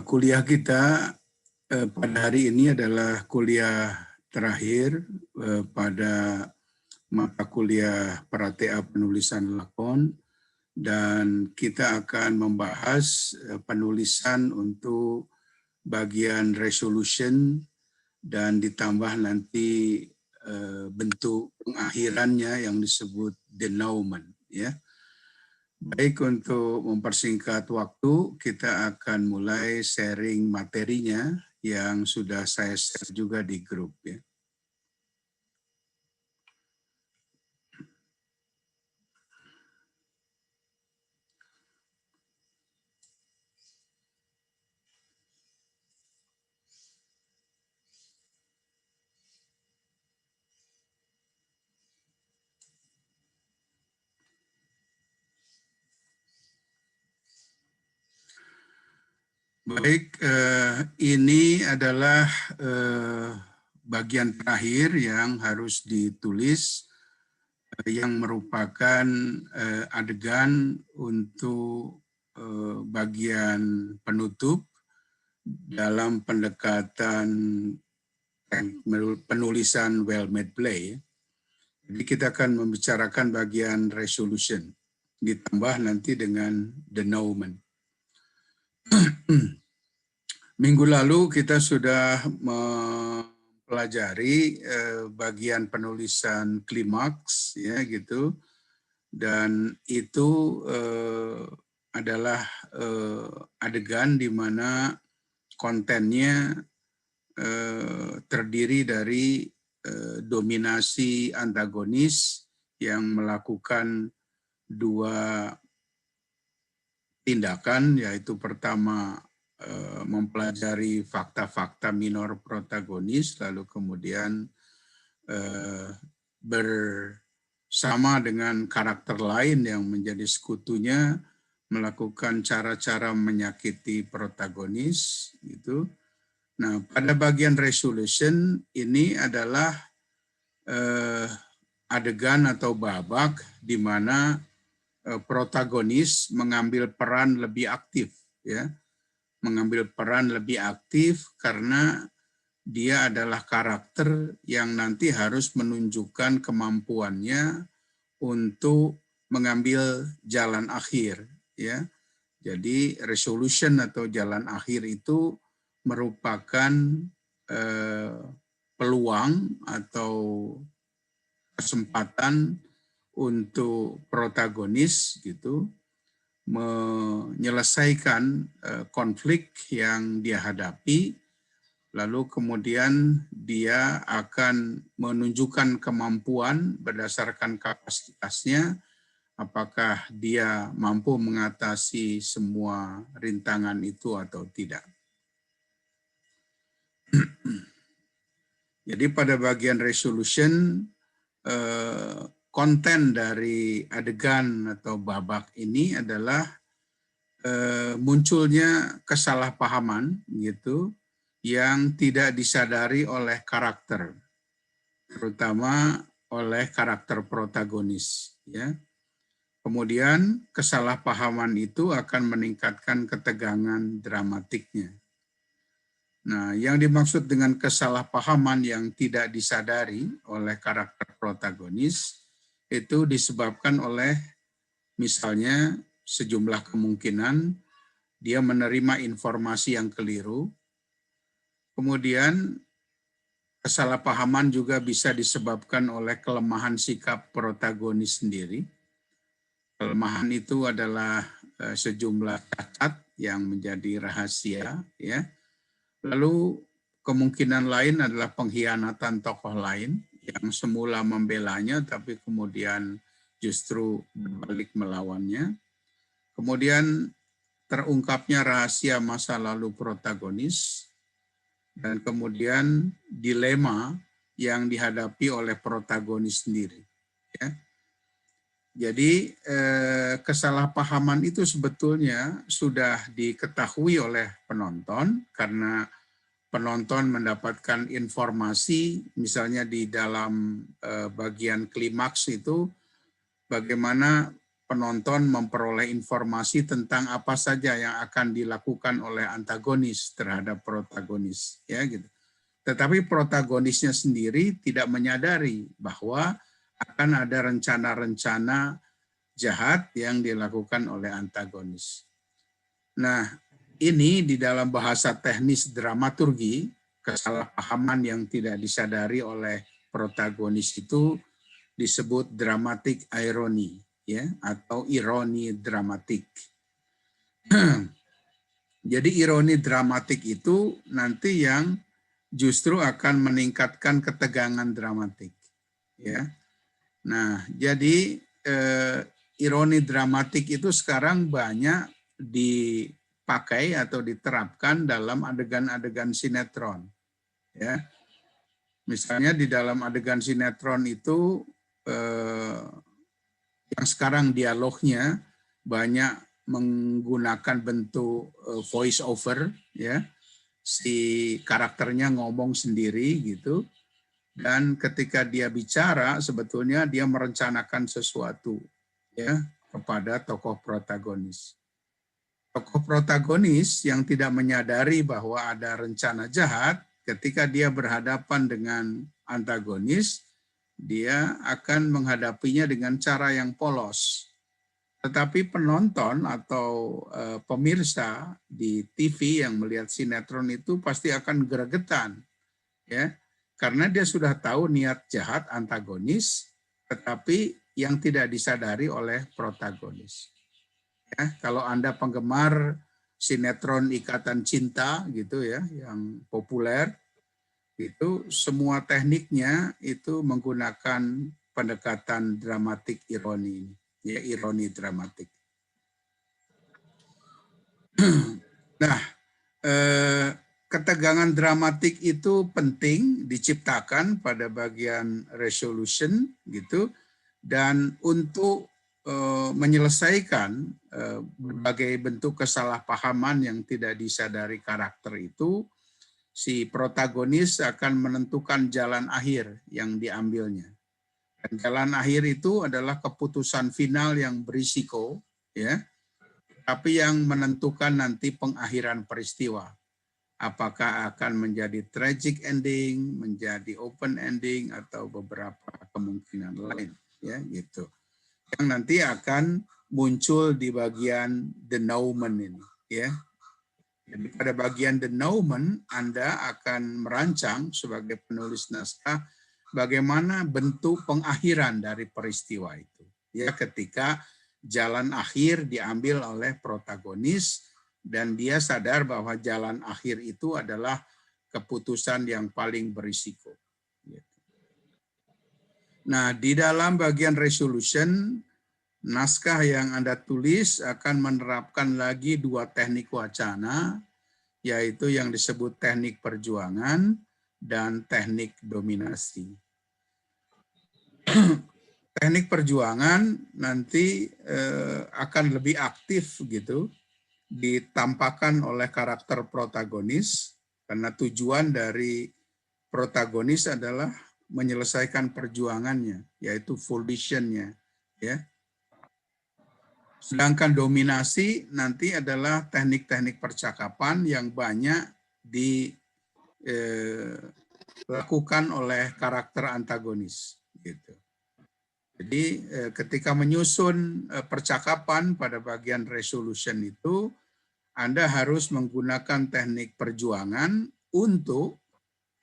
Kuliah kita pada hari ini adalah kuliah terakhir pada mata kuliah Pratea Penulisan Lakon, dan kita akan membahas penulisan untuk bagian resolution dan ditambah nanti bentuk pengakhirannya yang disebut denouement, ya. Baik, untuk mempersingkat waktu, kita akan mulai sharing materinya yang sudah saya share juga di grup, ya. Baik, ini adalah bagian terakhir yang harus ditulis, yang merupakan adegan untuk bagian penutup dalam pendekatan penulisan well-made play. Jadi kita akan membicarakan bagian resolution, ditambah nanti dengan denouement. Minggu lalu kita sudah mempelajari bagian penulisan klimaks, ya gitu, dan itu adalah adegan di mana kontennya terdiri dari dominasi antagonis yang melakukan dua tindakan, yaitu pertama mempelajari fakta-fakta minor protagonis, lalu kemudian bersama dengan karakter lain yang menjadi sekutunya melakukan cara-cara menyakiti protagonis, gitu. Nah, pada bagian resolution ini adalah adegan atau babak di mana protagonis mengambil peran lebih aktif, ya, mengambil peran lebih aktif karena dia adalah karakter yang nanti harus menunjukkan kemampuannya untuk mengambil jalan akhir, ya. Jadi resolution atau jalan akhir itu merupakan peluang atau kesempatan untuk protagonis gitu menyelesaikan konflik yang dia hadapi, lalu kemudian dia akan menunjukkan kemampuan berdasarkan kapasitasnya, apakah dia mampu mengatasi semua rintangan itu atau tidak. Jadi pada bagian resolution, konten dari adegan atau babak ini adalah munculnya kesalahpahaman gitu yang tidak disadari oleh karakter, terutama oleh karakter protagonis, ya. Kemudian kesalahpahaman itu akan meningkatkan ketegangan dramatiknya. Nah, yang dimaksud dengan kesalahpahaman yang tidak disadari oleh karakter protagonis itu disebabkan oleh misalnya sejumlah kemungkinan dia menerima informasi yang keliru. Kemudian kesalahpahaman juga bisa disebabkan oleh kelemahan sikap protagonis sendiri. Kelemahan itu adalah sejumlah cacat yang menjadi rahasia, ya. Lalu kemungkinan lain adalah pengkhianatan tokoh lain yang semula membelanya tapi kemudian justru berbalik melawannya. Kemudian terungkapnya rahasia masa lalu protagonis, dan kemudian dilema yang dihadapi oleh protagonis sendiri, ya. Jadi kesalahpahaman itu sebetulnya sudah diketahui oleh penonton karena penonton mendapatkan informasi, misalnya di dalam bagian klimaks itu bagaimana penonton memperoleh informasi tentang apa saja yang akan dilakukan oleh antagonis terhadap protagonis, ya gitu. Tetapi protagonisnya sendiri tidak menyadari bahwa akan ada rencana-rencana jahat yang dilakukan oleh antagonis. Nah, ini di dalam bahasa teknis dramaturgi, kesalahpahaman yang tidak disadari oleh protagonis itu disebut dramatic irony, ya, atau ironi dramatik. Jadi ironi dramatik itu nanti yang justru akan meningkatkan ketegangan dramatik, ya. Nah, jadi ironi dramatik itu sekarang banyak dipakai atau diterapkan dalam adegan-adegan sinetron, ya. Misalnya di dalam adegan sinetron itu yang sekarang dialognya banyak menggunakan bentuk voice over, ya, si karakternya ngomong sendiri gitu, dan ketika dia bicara sebetulnya dia merencanakan sesuatu, ya, kepada tokoh protagonis. Tokoh protagonis yang tidak menyadari bahwa ada rencana jahat, ketika dia berhadapan dengan antagonis, dia akan menghadapinya dengan cara yang polos. Tetapi penonton atau pemirsa di TV yang melihat sinetron itu pasti akan gregetan, ya, karena dia sudah tahu niat jahat antagonis, tetapi yang tidak disadari oleh protagonis. Ya, kalau Anda penggemar sinetron Ikatan Cinta gitu ya, yang populer, itu semua tekniknya itu menggunakan pendekatan dramatik ironi, ya, ironi dramatik. Nah, ketegangan dramatik itu penting diciptakan pada bagian resolution gitu, dan untuk menyelesaikan berbagai bentuk kesalahpahaman yang tidak disadari karakter itu, si protagonis akan menentukan jalan akhir yang diambilnya. Dan jalan akhir itu adalah keputusan final yang berisiko, ya, tapi yang menentukan nanti pengakhiran peristiwa. Apakah akan menjadi tragic ending, menjadi open ending, atau beberapa kemungkinan lain, ya gitu. Yang nanti akan muncul di bagian denouement ini, ya. Jadi pada bagian denouement Anda akan merancang sebagai penulis naskah bagaimana bentuk pengakhiran dari peristiwa itu. Ya, ketika jalan akhir diambil oleh protagonis dan dia sadar bahwa jalan akhir itu adalah keputusan yang paling berisiko. Nah, di dalam bagian resolution, naskah yang Anda tulis akan menerapkan lagi dua teknik wacana, yaitu yang disebut teknik perjuangan dan teknik dominasi. Teknik perjuangan nanti akan lebih aktif gitu, ditampakkan oleh karakter protagonis, karena tujuan dari protagonis adalah menyelesaikan perjuangannya, yaitu volition-nya, ya. Sedangkan dominasi nanti adalah teknik-teknik percakapan yang banyak dilakukan oleh karakter antagonis, gitu. Jadi ketika menyusun percakapan pada bagian resolution itu, Anda harus menggunakan teknik perjuangan untuk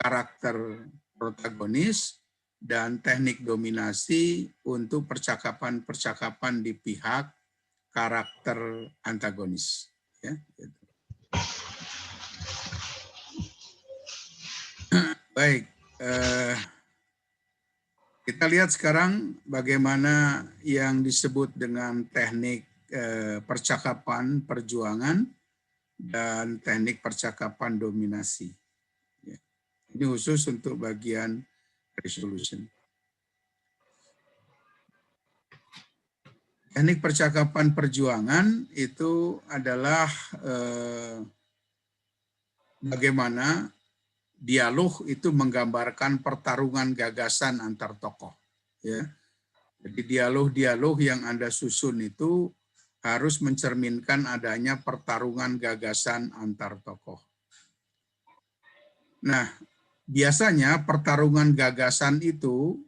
karakter protagonis dan teknik dominasi untuk percakapan-percakapan di pihak karakter antagonis. Ya, gitu. Baik, kita lihat sekarang bagaimana yang disebut dengan teknik percakapan perjuangan dan teknik percakapan dominasi. Ya. Ini khusus untuk bagian resolution. Teknik percakapan perjuangan itu adalah bagaimana dialog itu menggambarkan pertarungan gagasan antar tokoh. Ya. Jadi dialog-dialog yang Anda susun itu harus mencerminkan adanya pertarungan gagasan antar tokoh. Nah, biasanya pertarungan gagasan itu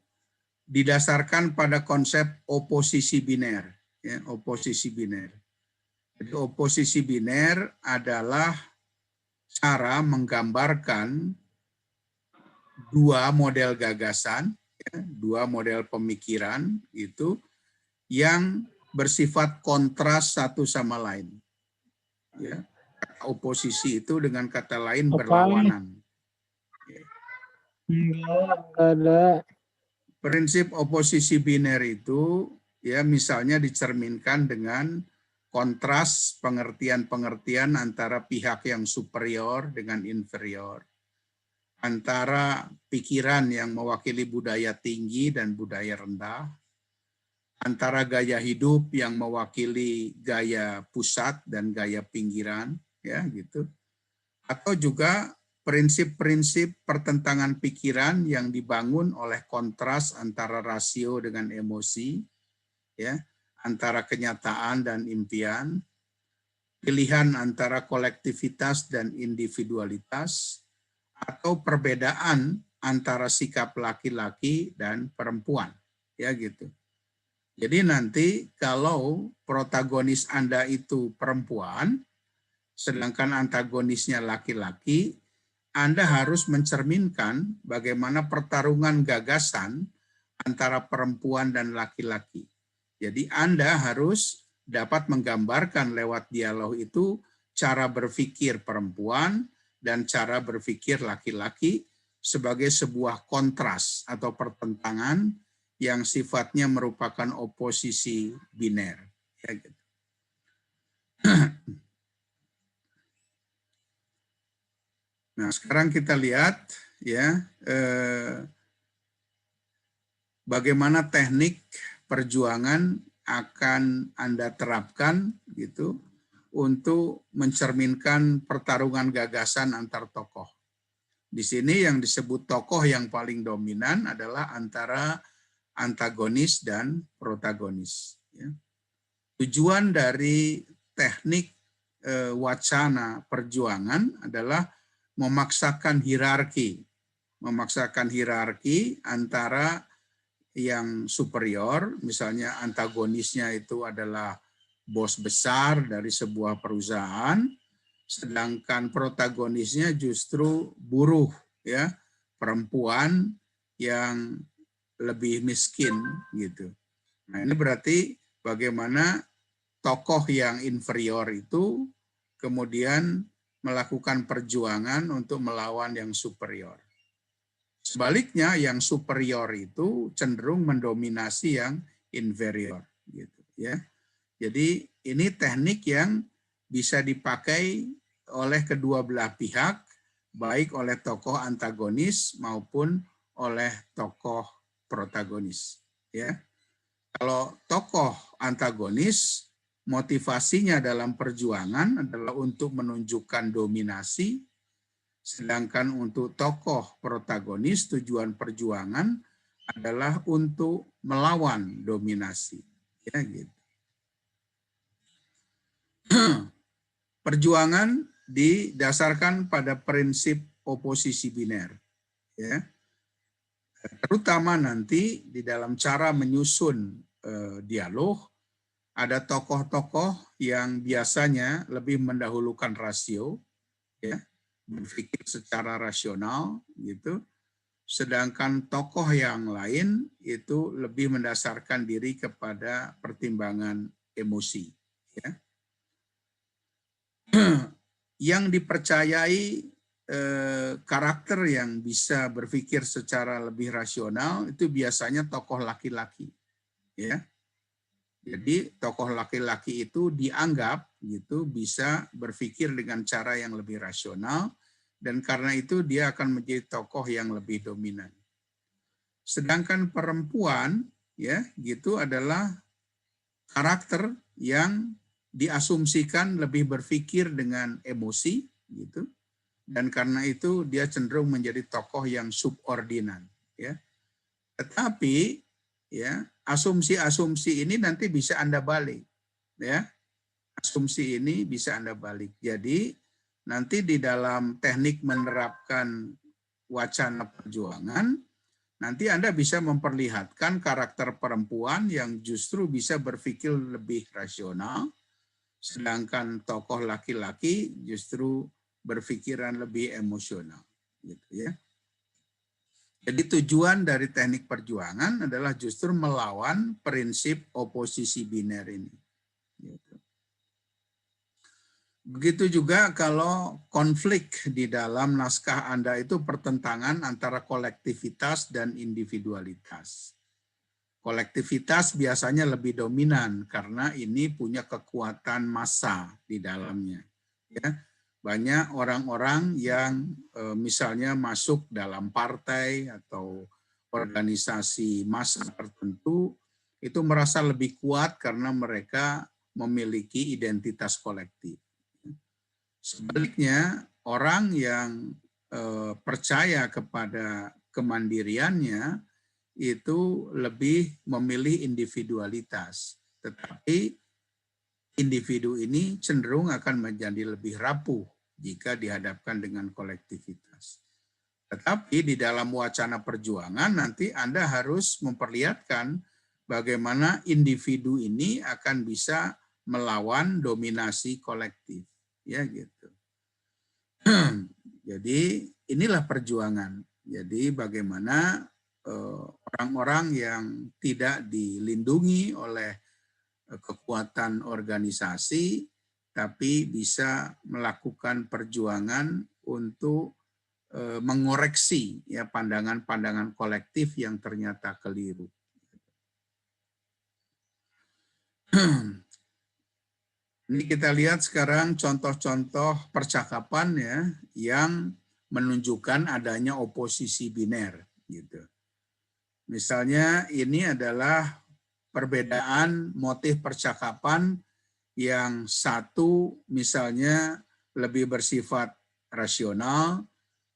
didasarkan pada konsep oposisi biner. Ya, oposisi biner. Jadi oposisi biner adalah cara menggambarkan dua model gagasan, ya, dua model pemikiran itu yang bersifat kontras satu sama lain. Ya, oposisi itu dengan kata lain berlawanan. Enggak ada. Prinsip oposisi biner itu ya misalnya dicerminkan dengan kontras pengertian-pengertian antara pihak yang superior dengan inferior, antara pikiran yang mewakili budaya tinggi dan budaya rendah, antara gaya hidup yang mewakili gaya pusat dan gaya pinggiran, ya gitu. Atau juga prinsip-prinsip pertentangan pikiran yang dibangun oleh kontras antara rasio dengan emosi, ya, antara kenyataan dan impian, pilihan antara kolektivitas dan individualitas, atau perbedaan antara sikap laki-laki dan perempuan, ya gitu. Jadi nanti kalau protagonis Anda itu perempuan, sedangkan antagonisnya laki-laki, Anda harus mencerminkan bagaimana pertarungan gagasan antara perempuan dan laki-laki. Jadi Anda harus dapat menggambarkan lewat dialog itu cara berpikir perempuan dan cara berpikir laki-laki sebagai sebuah kontras atau pertentangan yang sifatnya merupakan oposisi biner. Ya, gitu. Nah, sekarang kita lihat ya bagaimana teknik perjuangan akan Anda terapkan gitu untuk mencerminkan pertarungan gagasan antar tokoh. Di sini yang disebut tokoh yang paling dominan adalah antara antagonis dan protagonis. Ya. Tujuan dari teknik wacana perjuangan adalah memaksakan hierarki antara yang superior, misalnya antagonisnya itu adalah bos besar dari sebuah perusahaan, sedangkan protagonisnya justru buruh, ya, perempuan yang lebih miskin gitu. Nah, ini berarti bagaimana tokoh yang inferior itu kemudian melakukan perjuangan untuk melawan yang superior. Sebaliknya yang superior itu cenderung mendominasi yang inferior gitu ya. Jadi ini teknik yang bisa dipakai oleh kedua belah pihak, baik oleh tokoh antagonis maupun oleh tokoh protagonis ya. Kalau tokoh antagonis motivasinya dalam perjuangan adalah untuk menunjukkan dominasi, sedangkan untuk tokoh protagonis tujuan perjuangan adalah untuk melawan dominasi. Ya, gitu. Perjuangan didasarkan pada prinsip oposisi biner. Ya. Terutama nanti di dalam cara menyusun dialog, ada tokoh-tokoh yang biasanya lebih mendahulukan rasio, ya, berpikir secara rasional, gitu. Sedangkan tokoh yang lain itu lebih mendasarkan diri kepada pertimbangan emosi. Ya. Yang dipercayai karakter yang bisa berpikir secara lebih rasional itu biasanya tokoh laki-laki. Ya. Jadi tokoh laki-laki itu dianggap gitu bisa berpikir dengan cara yang lebih rasional dan karena itu dia akan menjadi tokoh yang lebih dominan. Sedangkan perempuan ya gitu adalah karakter yang diasumsikan lebih berpikir dengan emosi gitu dan karena itu dia cenderung menjadi tokoh yang subordinan ya. Tetapi ya, asumsi-asumsi ini nanti bisa Anda balik, ya. Asumsi ini bisa Anda balik. Jadi nanti di dalam teknik menerapkan wacana perjuangan, nanti Anda bisa memperlihatkan karakter perempuan yang justru bisa berpikir lebih rasional, sedangkan tokoh laki-laki justru berpikiran lebih emosional, gitu ya. Jadi tujuan dari teknik perjuangan adalah justru melawan prinsip oposisi biner ini. Gitu. Begitu juga kalau konflik di dalam naskah Anda itu pertentangan antara kolektivitas dan individualitas. Kolektivitas biasanya lebih dominan karena ini punya kekuatan massa di dalamnya. Ya, banyak orang-orang yang misalnya masuk dalam partai atau organisasi massa tertentu itu merasa lebih kuat karena mereka memiliki identitas kolektif. Sebaliknya, orang yang percaya kepada kemandiriannya itu lebih memilih individualitas. Tetapi individu ini cenderung akan menjadi lebih rapuh jika dihadapkan dengan kolektivitas. Tetapi di dalam wacana perjuangan nanti Anda harus memperlihatkan bagaimana individu ini akan bisa melawan dominasi kolektif. Ya gitu. Jadi inilah perjuangan. Jadi bagaimana orang-orang yang tidak dilindungi oleh kekuatan organisasi, tapi bisa melakukan perjuangan untuk mengoreksi ya pandangan-pandangan kolektif yang ternyata keliru. Ini kita lihat sekarang contoh-contoh percakapan ya yang menunjukkan adanya oposisi biner gitu. Misalnya ini adalah perbedaan motif percakapan yang satu misalnya lebih bersifat rasional,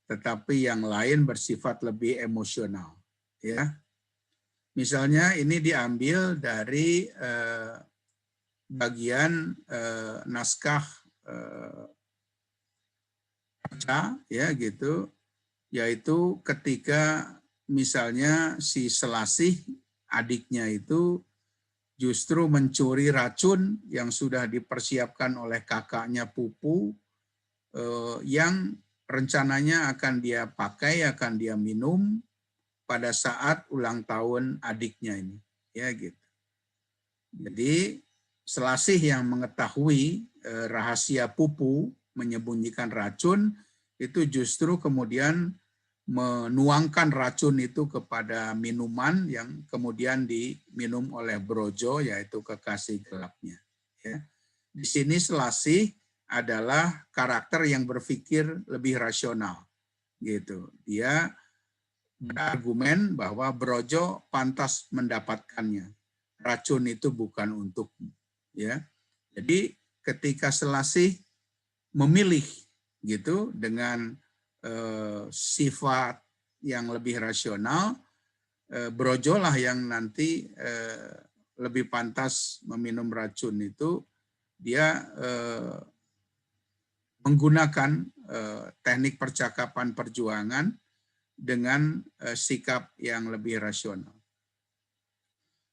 tetapi yang lain bersifat lebih emosional. Ya, misalnya ini diambil dari bagian naskah ya gitu, yaitu ketika misalnya si Selasih adiknya itu justru mencuri racun yang sudah dipersiapkan oleh kakaknya Pupu yang rencananya akan dia pakai, akan dia minum pada saat ulang tahun adiknya ini, ya gitu. Jadi Selasih yang mengetahui rahasia Pupu menyembunyikan racun itu justru kemudian menuangkan racun itu kepada minuman yang kemudian diminum oleh Brojo, yaitu kekasih gelapnya. Ya. Di sini Selasih adalah karakter yang berpikir lebih rasional, gitu. Dia berargumen bahwa Brojo pantas mendapatkannya. Racun itu bukan untukmu. Ya, jadi ketika Selasih memilih gitu dengan sifat yang lebih rasional, Brojo lah yang nanti lebih pantas meminum racun itu, dia menggunakan teknik percakapan perjuangan dengan sikap yang lebih rasional.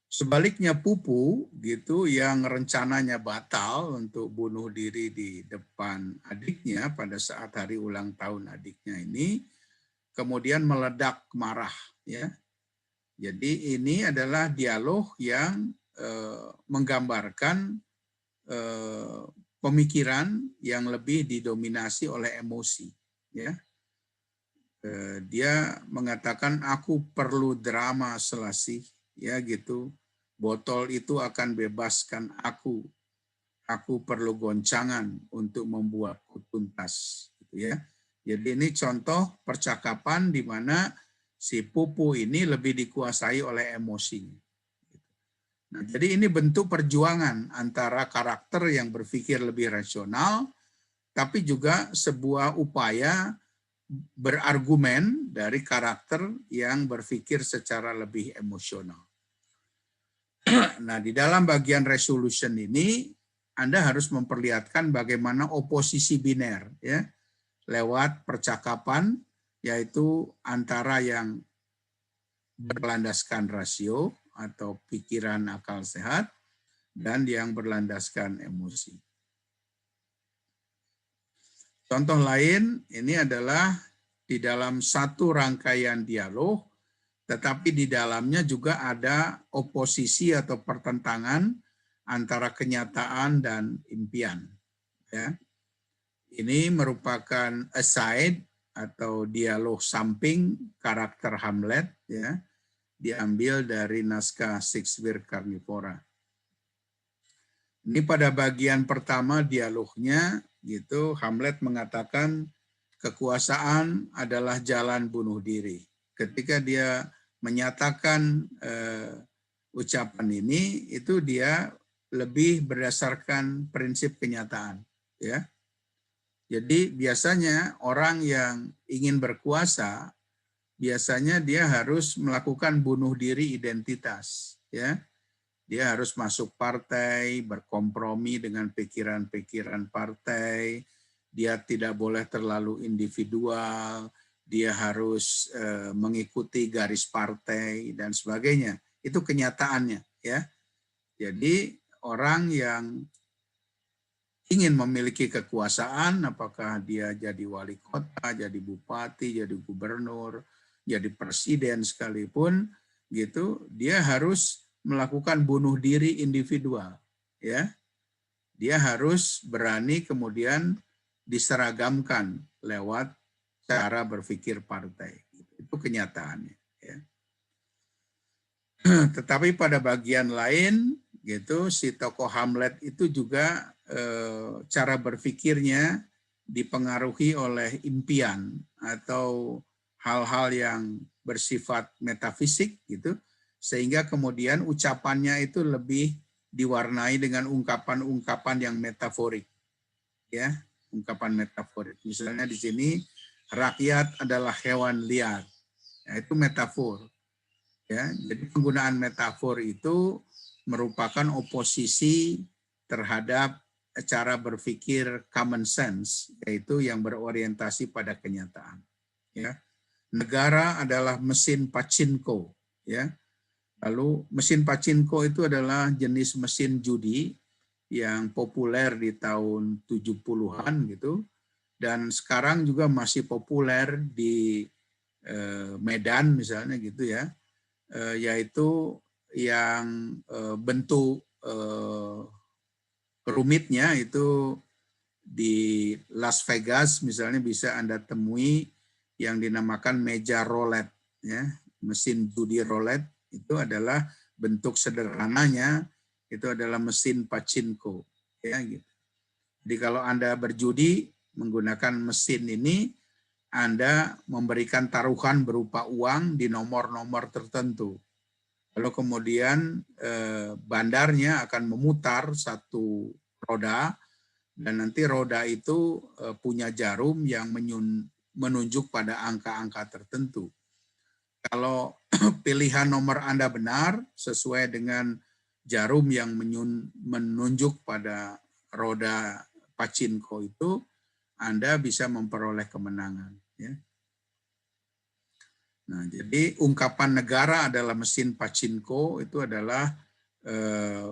Sebaliknya Pupu gitu yang rencananya batal untuk bunuh diri di depan adiknya pada saat hari ulang tahun adiknya ini, kemudian meledak marah ya. Jadi ini adalah dialog yang menggambarkan pemikiran yang lebih didominasi oleh emosi ya. Dia mengatakan aku perlu drama Selasih ya gitu. Botol itu akan bebaskan aku. Aku perlu goncangan untuk membuatku tuntas. Gitu ya. Jadi ini contoh percakapan di mana si Pupu ini lebih dikuasai oleh emosinya. Nah, jadi ini bentuk perjuangan antara karakter yang berpikir lebih rasional, tapi juga sebuah upaya berargumen dari karakter yang berpikir secara lebih emosional. Nah, di dalam bagian resolution ini Anda harus memperlihatkan bagaimana oposisi biner ya, lewat percakapan, yaitu antara yang berlandaskan rasio atau pikiran akal sehat dan yang berlandaskan emosi. Contoh lain ini adalah di dalam satu rangkaian dialog, tetapi di dalamnya juga ada oposisi atau pertentangan antara kenyataan dan impian. Ya. Ini merupakan aside atau dialog samping karakter Hamlet, ya, diambil dari naskah Shakespeare Carnivora. Ini pada bagian pertama dialognya, gitu, Hamlet mengatakan kekuasaan adalah jalan bunuh diri. Ketika dia menyatakan ucapan ini, itu dia lebih berdasarkan prinsip kenyataan, ya. Jadi biasanya orang yang ingin berkuasa, biasanya dia harus melakukan bunuh diri identitas, ya. Dia harus masuk partai, berkompromi dengan pikiran-pikiran partai, dia tidak boleh terlalu individual, dia harus mengikuti garis partai dan sebagainya. Itu kenyataannya, ya. Jadi orang yang ingin memiliki kekuasaan, apakah dia jadi wali kota, jadi bupati, jadi gubernur, jadi presiden sekalipun, gitu, dia harus melakukan bunuh diri individual, ya. Dia harus berani kemudian diseragamkan lewat cara berpikir partai. Itu kenyataannya, ya. Tetapi pada bagian lain, gitu, si tokoh Hamlet itu juga cara berpikirnya dipengaruhi oleh impian atau hal-hal yang bersifat metafisik, gitu, sehingga kemudian ucapannya itu lebih diwarnai dengan ungkapan-ungkapan yang metaforik, ya, ungkapan metaforik. Misalnya di sini rakyat adalah hewan liar, ya, itu metafor. Ya, jadi penggunaan metafor itu merupakan oposisi terhadap cara berpikir common sense, yaitu yang berorientasi pada kenyataan. Ya, negara adalah mesin pachinko. Ya, lalu mesin pachinko itu adalah jenis mesin judi yang populer di tahun 70-an gitu, dan sekarang juga masih populer di Medan misalnya gitu ya. Yaitu yang bentuk rumitnya itu di Las Vegas misalnya bisa Anda temui yang dinamakan meja roulette, ya, mesin judi roulette itu adalah bentuk sederhananya itu adalah mesin pachinko, ya gitu. Jadi kalau Anda berjudi menggunakan mesin ini, Anda memberikan taruhan berupa uang di nomor-nomor tertentu. Lalu kemudian bandarnya akan memutar satu roda, dan nanti roda itu punya jarum yang menunjuk pada angka-angka tertentu. Kalau pilihan nomor Anda benar, sesuai dengan jarum yang menunjuk pada roda pachinko itu, Anda bisa memperoleh kemenangan. Ya. Nah, jadi ungkapan negara adalah mesin pachinko itu adalah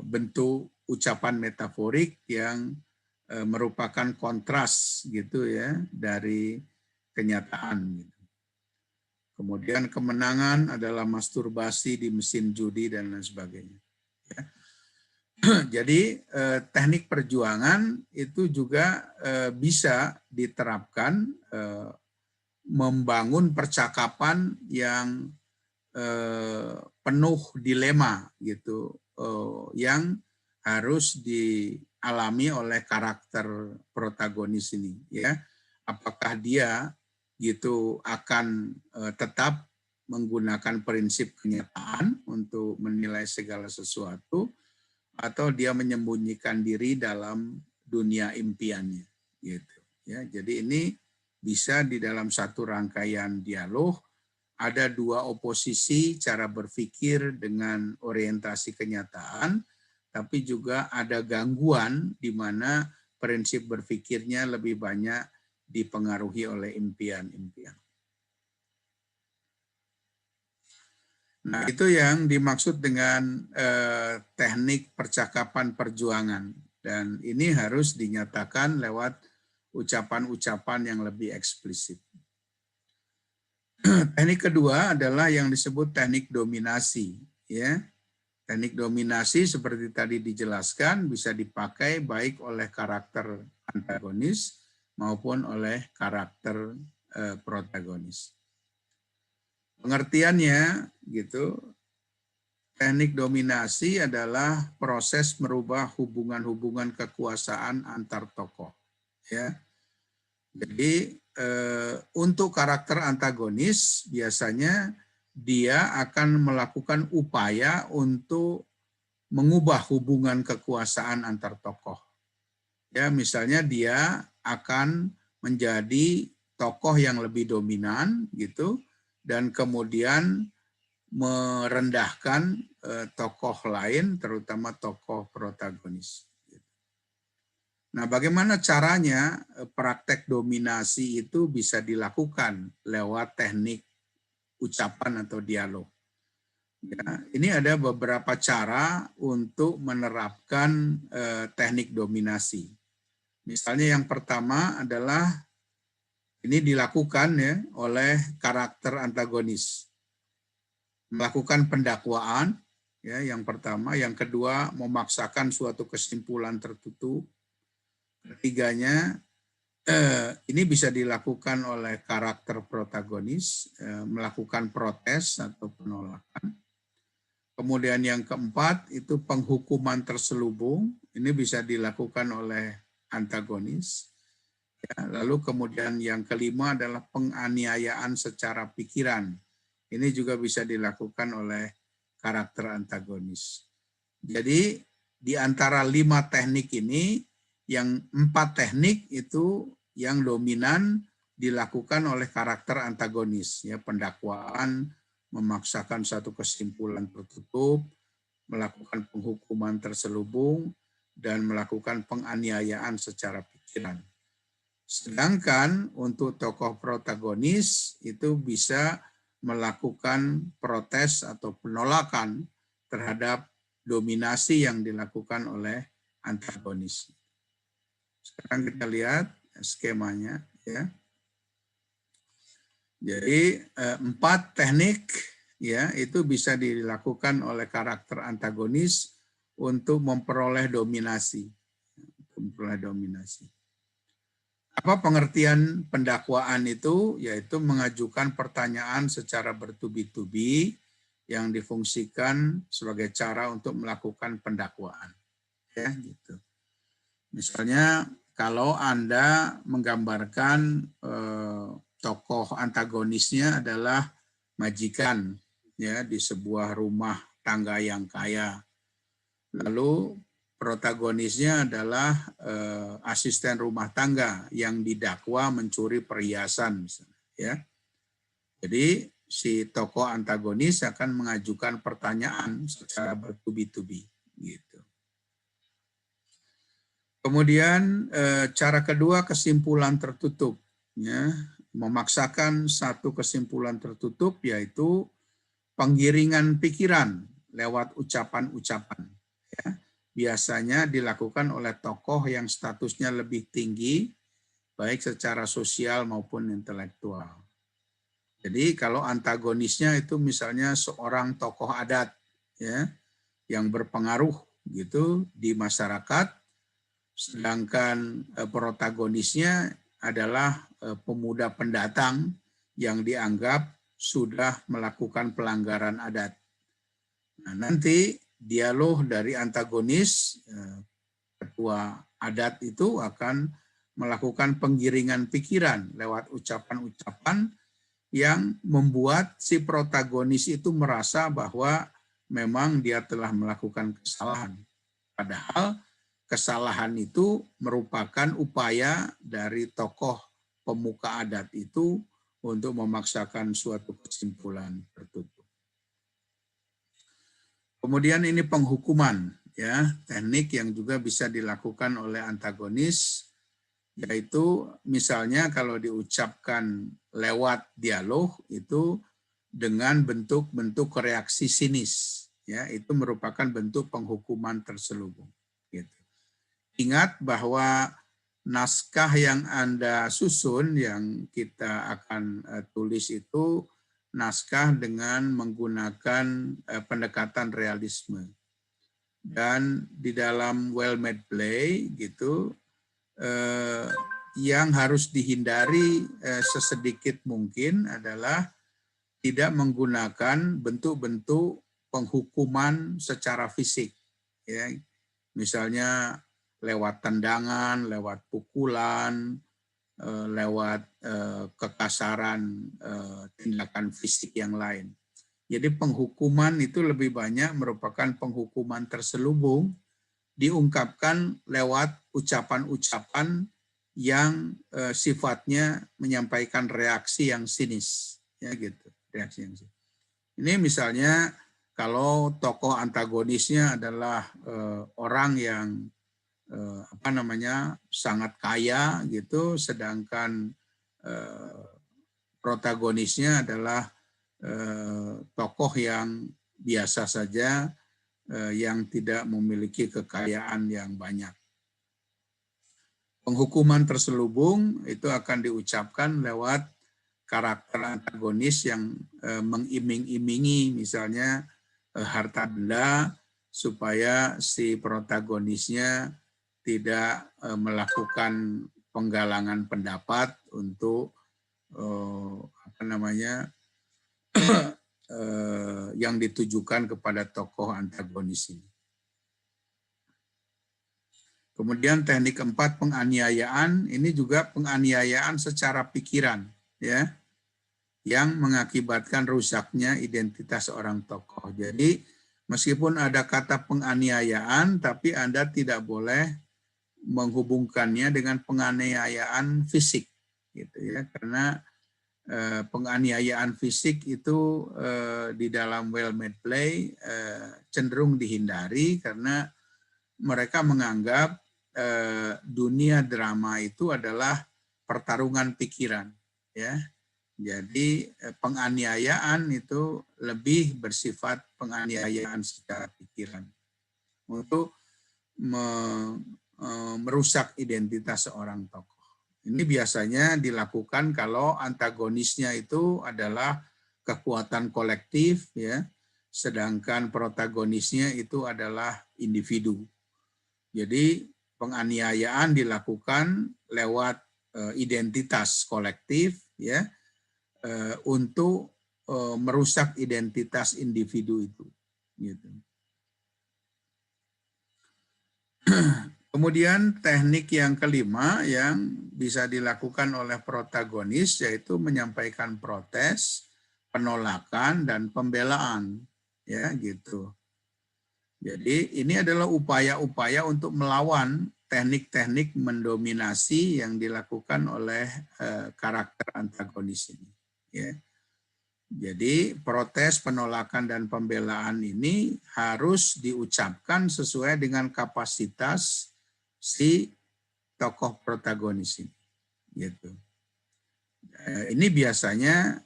bentuk ucapan metaforik yang merupakan kontras gitu ya dari kenyataan. Gitu. Kemudian kemenangan adalah masturbasi di mesin judi dan lain sebagainya. Ya. Jadi teknik perjuangan itu juga bisa diterapkan membangun percakapan yang penuh dilema gitu, yang harus dialami oleh karakter protagonis ini, ya. Apakah dia gitu akan tetap menggunakan prinsip kenyataan untuk menilai segala sesuatu, atau dia menyembunyikan diri dalam dunia impiannya, gitu. Ya, jadi ini bisa di dalam satu rangkaian dialog ada dua oposisi cara berpikir dengan orientasi kenyataan, tapi juga ada gangguan di mana prinsip berpikirnya lebih banyak dipengaruhi oleh impian-impian. Nah, itu yang dimaksud dengan teknik percakapan perjuangan. Dan ini harus dinyatakan lewat ucapan-ucapan yang lebih eksplisit. Teknik kedua adalah yang disebut teknik dominasi. Ya, teknik dominasi seperti tadi dijelaskan bisa dipakai baik oleh karakter antagonis maupun oleh karakter protagonis. Pengertiannya gitu, teknik dominasi adalah proses merubah hubungan-hubungan kekuasaan antar tokoh. Ya, jadi untuk karakter antagonis biasanya dia akan melakukan upaya untuk mengubah hubungan kekuasaan antar tokoh. Ya, misalnya dia akan menjadi tokoh yang lebih dominan gitu dan kemudian merendahkan tokoh lain, terutama tokoh protagonis. Nah, bagaimana caranya praktek dominasi itu bisa dilakukan lewat teknik ucapan atau dialog. Ya, ini ada beberapa cara untuk menerapkan teknik dominasi. Misalnya yang pertama adalah ini dilakukan ya oleh karakter antagonis. Melakukan pendakwaan, ya yang pertama. Yang kedua, memaksakan suatu kesimpulan tertutup. Ketiganya, ini bisa dilakukan oleh karakter protagonis, melakukan protes atau penolakan. Kemudian yang keempat, itu penghukuman terselubung. Ini bisa dilakukan oleh antagonis. Ya, lalu kemudian yang kelima adalah penganiayaan secara pikiran. Ini juga bisa dilakukan oleh karakter antagonis. Jadi di antara 5 teknik ini, yang 4 teknik itu yang dominan dilakukan oleh karakter antagonis, ya, pendakwaan, memaksakan satu kesimpulan tertutup, melakukan penghukuman terselubung, dan melakukan penganiayaan secara pikiran. Sedangkan untuk tokoh protagonis itu bisa melakukan protes atau penolakan terhadap dominasi yang dilakukan oleh antagonis. Sekarang kita lihat skemanya, ya. Jadi 4 teknik ya itu bisa dilakukan oleh karakter antagonis untuk memperoleh dominasi. Apa pengertian pendakwaan itu? Yaitu mengajukan pertanyaan secara bertubi-tubi yang difungsikan sebagai cara untuk melakukan pendakwaan. Ya, gitu. Misalnya kalau Anda menggambarkan tokoh antagonisnya adalah majikan ya di sebuah rumah tangga yang kaya. Lalu protagonisnya adalah asisten rumah tangga yang didakwa mencuri perhiasan misalnya, ya. Jadi si tokoh antagonis akan mengajukan pertanyaan secara bertubi-tubi gitu. Kemudian cara kedua, kesimpulan tertutup, ya, memaksakan satu kesimpulan tertutup yaitu penggiringan pikiran lewat ucapan-ucapan. Ya. Biasanya dilakukan oleh tokoh yang statusnya lebih tinggi, baik secara sosial maupun intelektual. Jadi kalau antagonisnya itu misalnya seorang tokoh adat, ya, yang berpengaruh gitu di masyarakat. Sedangkan protagonisnya adalah pemuda pendatang yang dianggap sudah melakukan pelanggaran adat. Nah, nanti dialog dari antagonis, ketua adat itu akan melakukan penggiringan pikiran lewat ucapan-ucapan yang membuat si protagonis itu merasa bahwa memang dia telah melakukan kesalahan. Padahal kesalahan itu merupakan upaya dari tokoh pemuka adat itu untuk memaksakan suatu kesimpulan tertutup. Kemudian ini penghukuman, ya, teknik yang juga bisa dilakukan oleh antagonis, yaitu misalnya kalau diucapkan lewat dialog itu dengan bentuk-bentuk reaksi sinis, ya, itu merupakan bentuk penghukuman terselubung. Gitu. Ingat bahwa naskah yang Anda susun, yang kita akan tulis itu naskah dengan menggunakan pendekatan realisme. Dan di dalam well-made play gitu, yang harus dihindari sesedikit mungkin adalah tidak menggunakan bentuk-bentuk penghukuman secara fisik, ya, misalnya lewat tendangan, lewat pukulan, lewat kekasaran tindakan fisik yang lain. Jadi penghukuman itu lebih banyak merupakan penghukuman terselubung, diungkapkan lewat ucapan-ucapan yang sifatnya menyampaikan reaksi yang sinis, ya gitu, reaksi yang sinis. Ini misalnya kalau tokoh antagonisnya adalah orang yang sangat kaya gitu, sedangkan protagonisnya adalah tokoh yang biasa saja, yang tidak memiliki kekayaan yang banyak. Penghukuman terselubung itu akan diucapkan lewat karakter antagonis yang mengiming-imingi misalnya harta benda supaya si protagonisnya tidak melakukan penggalangan pendapat untuk yang ditujukan kepada tokoh antagonis ini. Kemudian teknik keempat, penganiayaan. Ini juga penganiayaan secara pikiran, ya, yang mengakibatkan rusaknya identitas seorang tokoh. Jadi meskipun ada kata penganiayaan, tapi Anda tidak boleh menghubungkannya dengan penganiayaan fisik, gitu ya, karena penganiayaan fisik itu di dalam well-made play cenderung dihindari karena mereka menganggap dunia drama itu adalah pertarungan pikiran, ya. Jadi penganiayaan itu lebih bersifat penganiayaan secara pikiran untuk merusak identitas seorang tokoh. Ini biasanya dilakukan kalau antagonisnya itu adalah kekuatan kolektif, ya, sedangkan protagonisnya itu adalah individu. Jadi penganiayaan dilakukan lewat identitas kolektif, ya, untuk merusak identitas individu itu. Gitu. Kemudian teknik yang kelima yang bisa dilakukan oleh protagonis yaitu menyampaikan protes, penolakan, dan pembelaan, ya gitu. Jadi ini adalah upaya-upaya untuk melawan teknik-teknik mendominasi yang dilakukan oleh karakter antagonis ini. Ya. Jadi protes, penolakan, dan pembelaan ini harus diucapkan sesuai dengan kapasitas si tokoh protagonis ini. Gitu. Ini biasanya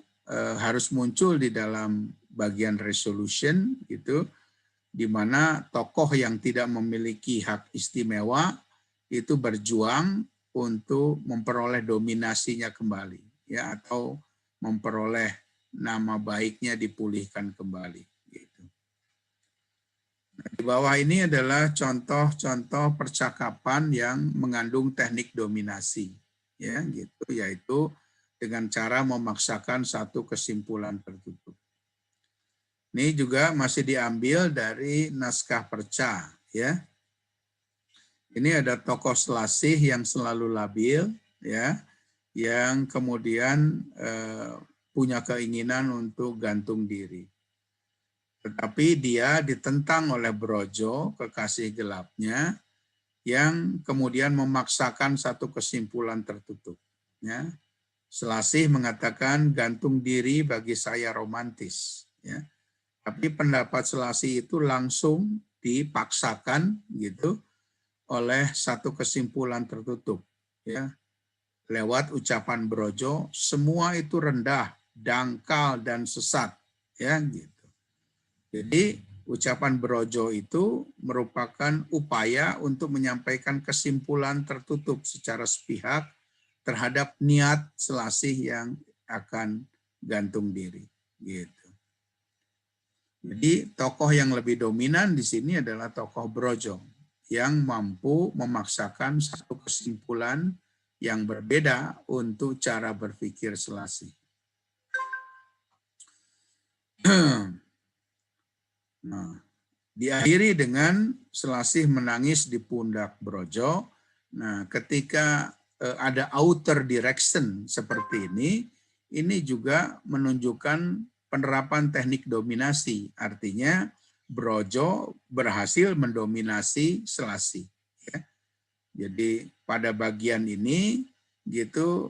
harus muncul di dalam bagian resolution, gitu, di mana tokoh yang tidak memiliki hak istimewa itu berjuang untuk memperoleh dominasinya kembali, ya, atau memperoleh nama baiknya dipulihkan kembali. Gitu. Nah, di bawah ini adalah contoh-contoh percakapan yang mengandung teknik dominasi, ya, gitu, yaitu dengan cara memaksakan satu kesimpulan tertutup. Ini juga masih diambil dari naskah Perca, ya. Ini ada tokoh selasih yang selalu labil, ya, yang kemudian punya keinginan untuk gantung diri. Tetapi dia ditentang oleh Brojo, kekasih gelapnya, yang kemudian memaksakan satu kesimpulan tertutup, ya. Selasih mengatakan gantung diri bagi saya romantis, ya. Tapi pendapat Selasih itu langsung dipaksakan gitu oleh satu kesimpulan tertutup, ya. Lewat ucapan Brojo, semua itu rendah, dangkal dan sesat, ya gitu. Jadi ucapan Brojo itu merupakan upaya untuk menyampaikan kesimpulan tertutup secara sepihak terhadap niat Selasih yang akan gantung diri, gitu. Jadi tokoh yang lebih dominan di sini adalah tokoh Brojo yang mampu memaksakan satu kesimpulan yang berbeda untuk cara berpikir Selasih. Nah, diakhiri dengan Selasih menangis di pundak Brojo. Nah, ketika ada outer direction seperti ini juga menunjukkan penerapan teknik dominasi. Artinya Brojo berhasil mendominasi Selasih. Ya. Jadi pada bagian ini gitu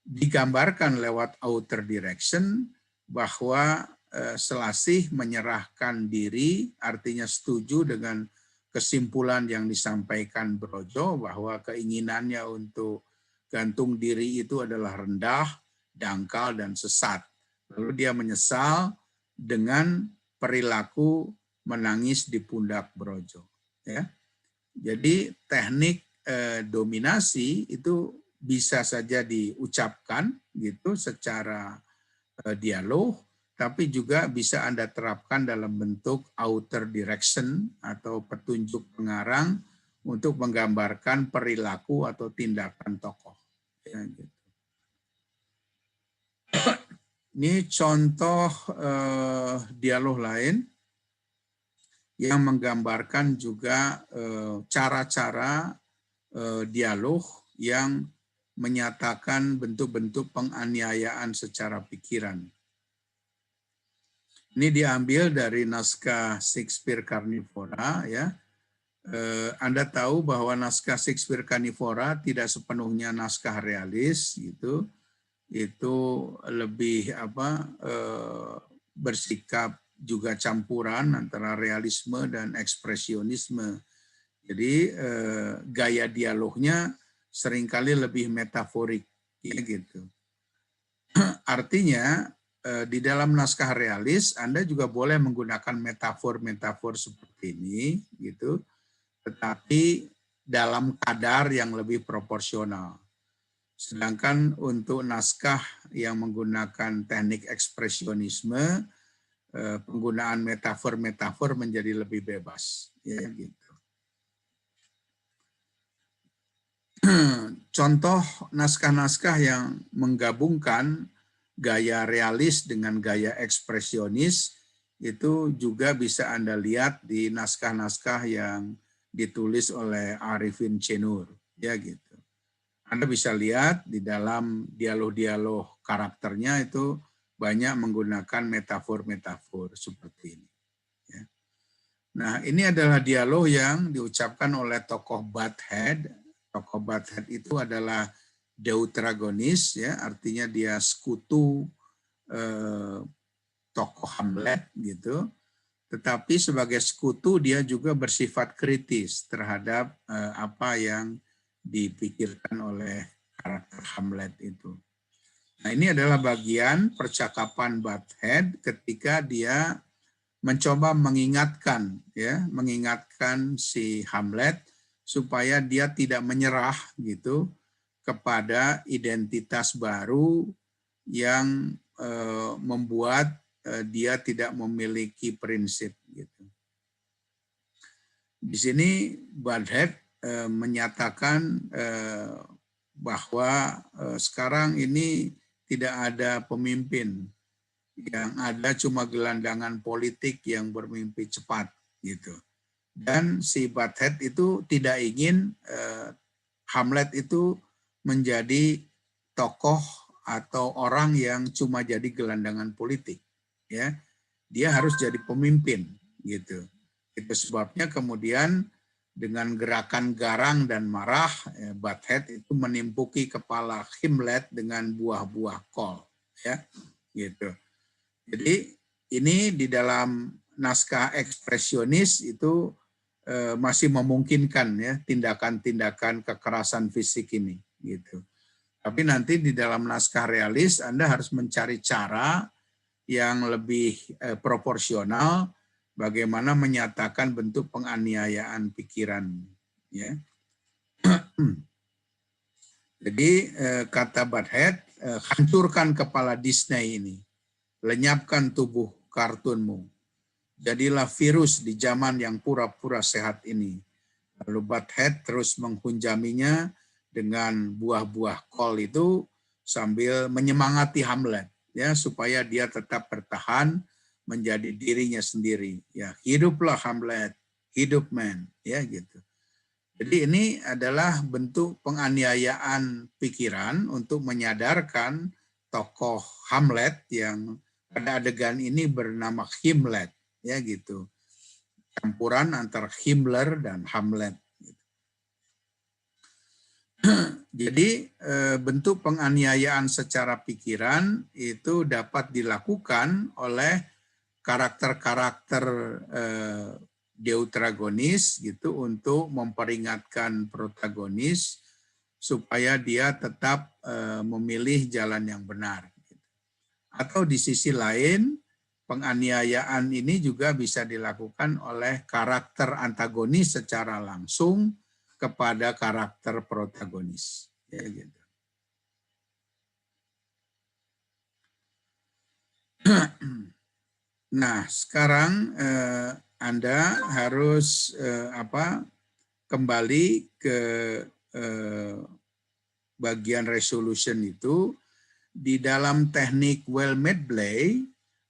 digambarkan lewat outer direction bahwa Selasih menyerahkan diri, artinya setuju dengan kesimpulan yang disampaikan Brojo bahwa keinginannya untuk gantung diri itu adalah rendah, dangkal, dan sesat. Lalu dia menyesal dengan perilaku menangis di pundak Brojo. Ya. Jadi teknik dominasi itu bisa saja diucapkan gitu secara dialog, tapi juga bisa Anda terapkan dalam bentuk outer direction atau petunjuk pengarang untuk menggambarkan perilaku atau tindakan tokoh. Ya, gitu. Ini contoh dialog lain yang menggambarkan juga cara-cara dialog yang menyatakan bentuk-bentuk penganiayaan secara pikiran. Ini diambil dari naskah Shakespeare Carnivora, ya. Anda tahu bahwa naskah Shakespeare Carnivora tidak sepenuhnya naskah realis, gitu. Itu lebih bersikap juga campuran antara realisme dan ekspresionisme. Jadi gaya dialognya seringkali lebih metaforik, ya gitu. Artinya di dalam naskah realis Anda juga boleh menggunakan metafor-metafor seperti ini, gitu, tetapi dalam kadar yang lebih proporsional. Sedangkan untuk naskah yang menggunakan teknik ekspresionisme, penggunaan metafor-metafor menjadi lebih bebas, ya gitu. Contoh naskah-naskah yang menggabungkan gaya realis dengan gaya ekspresionis itu juga bisa Anda lihat di naskah-naskah yang ditulis oleh Arifin C. Nur, ya gitu. Anda bisa lihat di dalam dialog-dialog karakternya itu banyak menggunakan metafor-metafor seperti ini. Ya. Nah, ini adalah dialog yang diucapkan oleh tokoh Butthead. Tokoh Butthead itu adalah deuteragonis, ya, artinya dia sekutu tokoh Hamlet gitu. Tetapi sebagai sekutu dia juga bersifat kritis terhadap apa yang dipikirkan oleh karakter Hamlet itu. Nah, ini adalah bagian percakapan Butthead ketika dia mencoba mengingatkan, ya, mengingatkan si Hamlet supaya dia tidak menyerah gitu kepada identitas baru yang membuat dia tidak memiliki prinsip gitu. Di sini Butthead menyatakan bahwa sekarang ini tidak ada pemimpin, yang ada cuma gelandangan politik yang bermimpi cepat gitu. Dan si Butthead itu tidak ingin Hamlet itu menjadi tokoh atau orang yang cuma jadi gelandangan politik, ya. Dia harus jadi pemimpin gitu. Itu sebabnya kemudian dengan gerakan garang dan marah, Butthead itu menimpuki kepala Hamlet dengan buah-buah kol, ya, gitu. Jadi ini di dalam naskah ekspresionis itu masih memungkinkan ya tindakan-tindakan kekerasan fisik ini, gitu. Tapi nanti di dalam naskah realis Anda harus mencari cara yang lebih proporsional bagaimana menyatakan bentuk penganiayaan pikiran, ya. Jadi kata Butthead, hancurkan kepala Disney ini, lenyapkan tubuh kartunmu, jadilah virus di zaman yang pura-pura sehat ini. Lalu Butthead terus menghunjaminya dengan buah-buah kol itu sambil menyemangati Hamlet, ya, supaya dia tetap bertahan menjadi dirinya sendiri. Ya, hiduplah Hamlet, hidup man, ya gitu. Jadi ini adalah bentuk penganiayaan pikiran untuk menyadarkan tokoh Hamlet yang pada adegan ini bernama Himlet, ya gitu. Campuran antara Himmler dan Hamlet. Jadi bentuk penganiayaan secara pikiran itu dapat dilakukan oleh karakter-karakter deuteragonis gitu untuk memperingatkan protagonis supaya dia tetap memilih jalan yang benar. Atau di sisi lain, penganiayaan ini juga bisa dilakukan oleh karakter antagonis secara langsung kepada karakter protagonis. Ya, gitu. Nah, sekarang Anda harus kembali ke bagian resolution itu. Di dalam teknik well-made play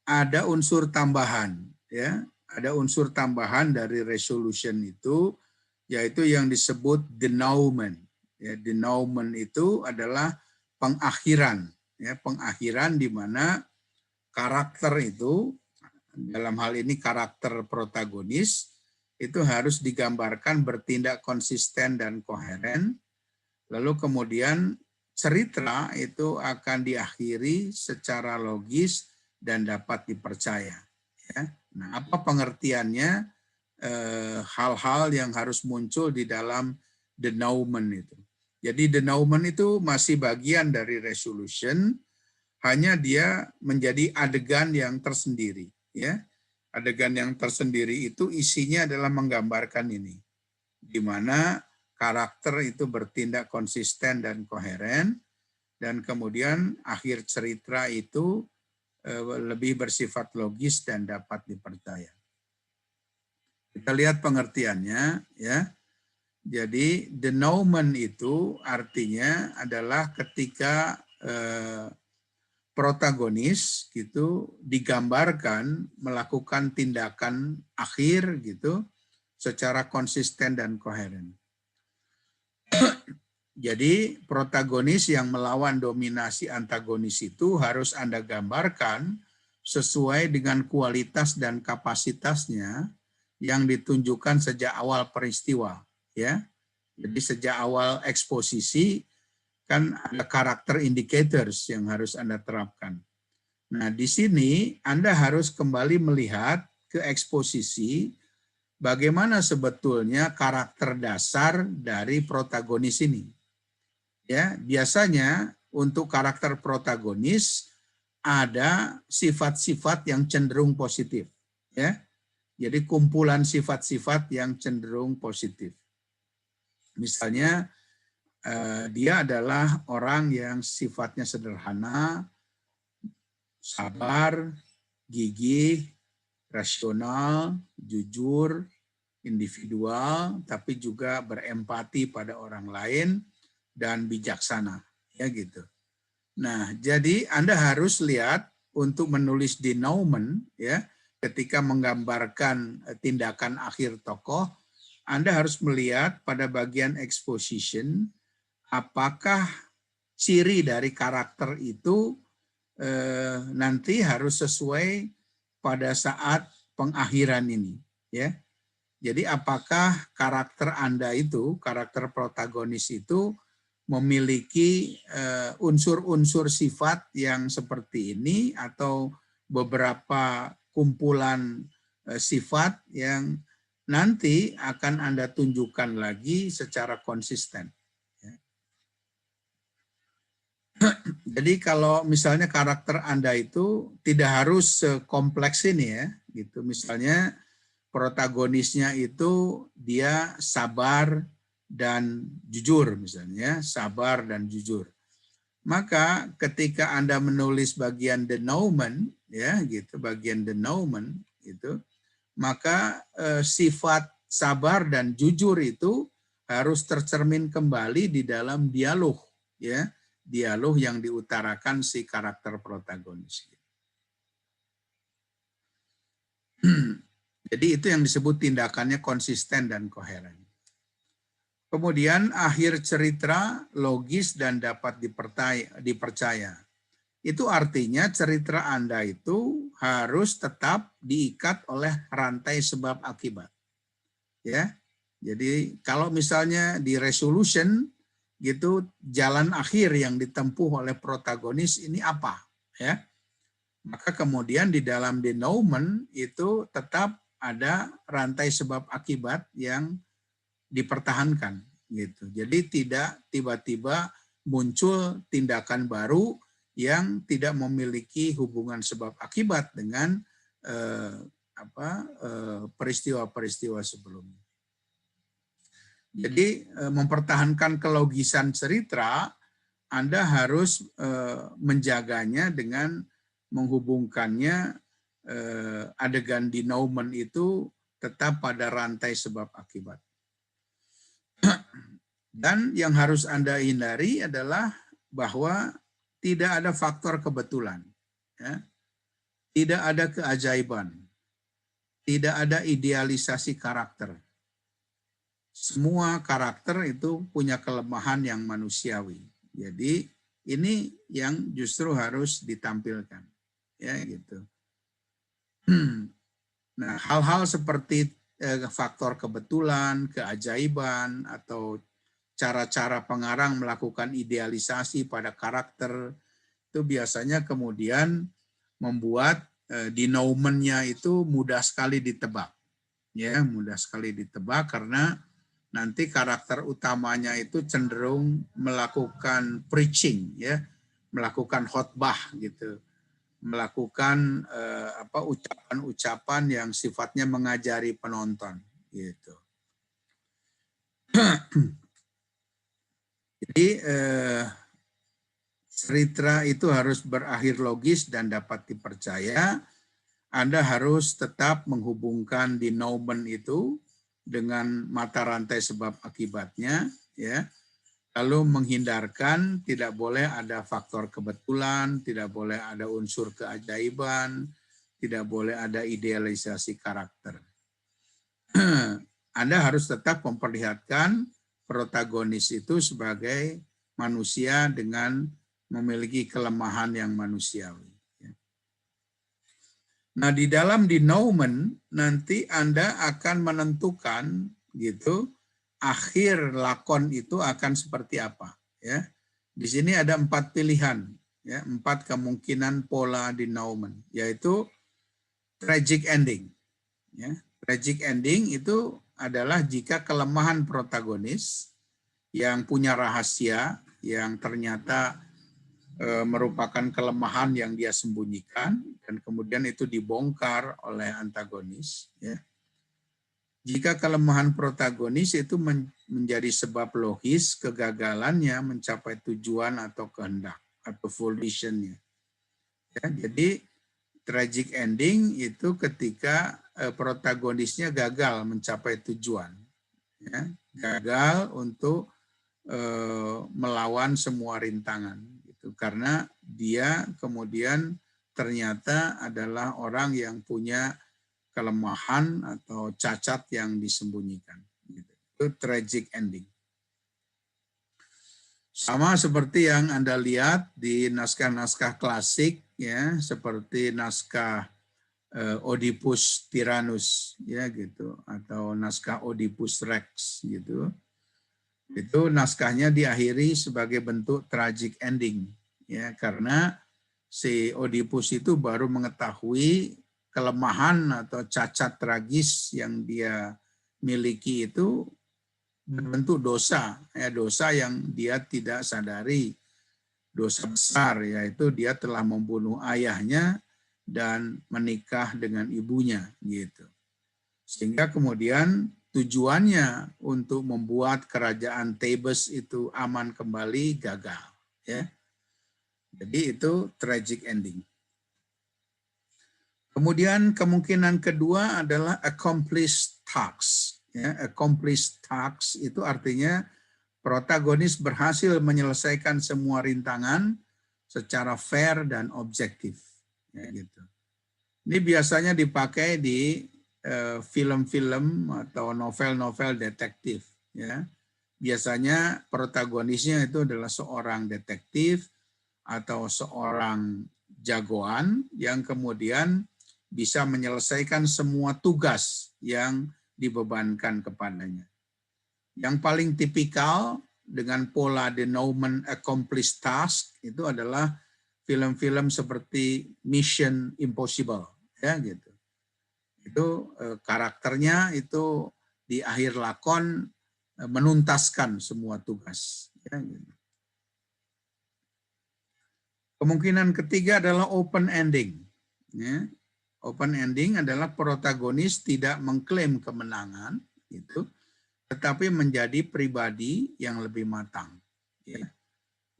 ada unsur tambahan, ya, ada unsur tambahan dari resolution itu, yaitu yang disebut denouement. Ya, denouement itu adalah pengakhiran, ya, pengakhiran di mana karakter itu, dalam hal ini karakter protagonis, itu harus digambarkan bertindak konsisten dan koheren, lalu kemudian cerita itu akan diakhiri secara logis dan dapat dipercaya. Ya. Nah, apa pengertiannya? Hal-hal yang harus muncul di dalam denouement itu. Jadi denouement itu masih bagian dari resolution, hanya dia menjadi adegan yang tersendiri. Ya, adegan yang tersendiri itu isinya adalah menggambarkan ini, di mana karakter itu bertindak konsisten dan koheren, dan kemudian akhir cerita itu lebih bersifat logis dan dapat dipercaya. Kita lihat pengertiannya, ya. Jadi denouement itu artinya adalah ketika protagonis gitu digambarkan melakukan tindakan akhir gitu secara konsisten dan koheren. Jadi protagonis yang melawan dominasi antagonis itu harus Anda gambarkan sesuai dengan kualitas dan kapasitasnya yang ditunjukkan sejak awal peristiwa, ya. Jadi sejak awal eksposisi kan ada karakter indicators yang harus Anda terapkan. Nah, di sini Anda harus kembali melihat ke eksposisi bagaimana sebetulnya karakter dasar dari protagonis ini. Ya, biasanya untuk karakter protagonis ada sifat-sifat yang cenderung positif, ya. Jadi kumpulan sifat-sifat yang cenderung positif. Misalnya dia adalah orang yang sifatnya sederhana, sabar, gigih, rasional, jujur, individual, tapi juga berempati pada orang lain dan bijaksana, ya gitu. Nah, jadi Anda harus lihat untuk menulis denouement, ya, ketika menggambarkan tindakan akhir tokoh, Anda harus melihat pada bagian exposition apakah ciri dari karakter itu nanti harus sesuai pada saat pengakhiran ini, ya. Jadi apakah karakter Anda itu, karakter protagonis itu memiliki unsur-unsur sifat yang seperti ini atau beberapa kumpulan sifat yang nanti akan Anda tunjukkan lagi secara konsisten. Jadi kalau misalnya karakter Anda itu tidak harus kompleks ini ya, gitu. Misalnya protagonisnya itu dia sabar dan jujur misalnya, sabar dan jujur. Maka ketika Anda menulis bagian denouement ya gitu, bagian denouement itu, maka sifat sabar dan jujur itu harus tercermin kembali di dalam dialog ya, dialog yang diutarakan si karakter protagonis. Jadi itu yang disebut tindakannya konsisten dan koheren. Kemudian akhir cerita logis dan dapat dipercaya. Itu artinya cerita Anda itu harus tetap diikat oleh rantai sebab akibat. Ya. Jadi kalau misalnya di resolution gitu jalan akhir yang ditempuh oleh protagonis ini apa, ya? Maka kemudian di dalam denouement itu tetap ada rantai sebab akibat yang dipertahankan gitu. Jadi tidak tiba-tiba muncul tindakan baru yang tidak memiliki hubungan sebab akibat dengan peristiwa-peristiwa sebelumnya. Jadi mempertahankan kelogisan cerita, Anda harus menjaganya dengan menghubungkannya adegan denouement itu tetap pada rantai sebab akibat. Dan yang harus Anda hindari adalah bahwa tidak ada faktor kebetulan, ya. Tidak ada keajaiban, tidak ada idealisasi karakter. Semua karakter itu punya kelemahan yang manusiawi. Jadi ini yang justru harus ditampilkan, ya gitu. Nah, hal-hal seperti faktor kebetulan, keajaiban, atau cara-cara pengarang melakukan idealisasi pada karakter itu biasanya kemudian membuat denouement-nya itu mudah sekali ditebak, ya mudah sekali ditebak karena nanti karakter utamanya itu cenderung melakukan preaching, ya melakukan khotbah gitu, melakukan ucapan-ucapan yang sifatnya mengajari penonton gitu. Jadi cerita itu harus berakhir logis dan dapat dipercaya. Anda harus tetap menghubungkan denouement itu dengan mata rantai sebab akibatnya, ya. Lalu menghindarkan, tidak boleh ada faktor kebetulan, tidak boleh ada unsur keajaiban, tidak boleh ada idealisasi karakter. Anda harus tetap memperlihatkan protagonis itu sebagai manusia dengan memiliki kelemahan yang manusiawi. Nah, di dalam denouement nanti Anda akan menentukan gitu akhir lakon itu akan seperti apa, ya. Di sini ada 4 pilihan, ya, 4 kemungkinan pola denouement, yaitu tragic ending. Ya. Tragic ending itu adalah jika kelemahan protagonis yang punya rahasia yang ternyata merupakan kelemahan yang dia sembunyikan dan kemudian itu dibongkar oleh antagonis. Ya. Jika kelemahan protagonis itu menjadi sebab logis kegagalannya mencapai tujuan atau kehendak atau volitionnya. Ya, jadi tragic ending itu ketika protagonisnya gagal mencapai tujuan, ya, gagal untuk melawan semua rintangan. Karena dia kemudian ternyata adalah orang yang punya kelemahan atau cacat yang disembunyikan. Itu tragic ending. Sama seperti yang Anda lihat di naskah-naskah klasik, ya, seperti naskah Oedipus Tyrannus ya gitu, atau naskah Oedipus Rex gitu. Itu naskahnya diakhiri sebagai bentuk tragic ending ya, karena si Oedipus itu baru mengetahui kelemahan atau cacat tragis yang dia miliki itu berbentuk dosa ya, dosa yang dia tidak sadari, dosa besar, yaitu dia telah membunuh ayahnya dan menikah dengan ibunya gitu. Sehingga kemudian tujuannya untuk membuat kerajaan Thebes itu aman kembali gagal ya. Jadi itu tragic ending. Kemudian kemungkinan kedua adalah accomplished task ya. Accomplished task itu artinya protagonis berhasil menyelesaikan semua rintangan secara fair dan objektif ya gitu. Ini biasanya dipakai di film-film atau novel-novel detektif ya. Biasanya protagonisnya itu adalah seorang detektif atau seorang jagoan yang kemudian bisa menyelesaikan semua tugas yang dibebankan kepadanya. Yang paling tipikal dengan pola denouement accomplished task itu adalah film-film seperti Mission Impossible ya gitu. Itu karakternya itu di akhir lakon menuntaskan semua tugas ya gitu. Kemungkinan ketiga adalah open ending ya. Open ending adalah protagonis tidak mengklaim kemenangan gitu, tetapi menjadi pribadi yang lebih matang ya.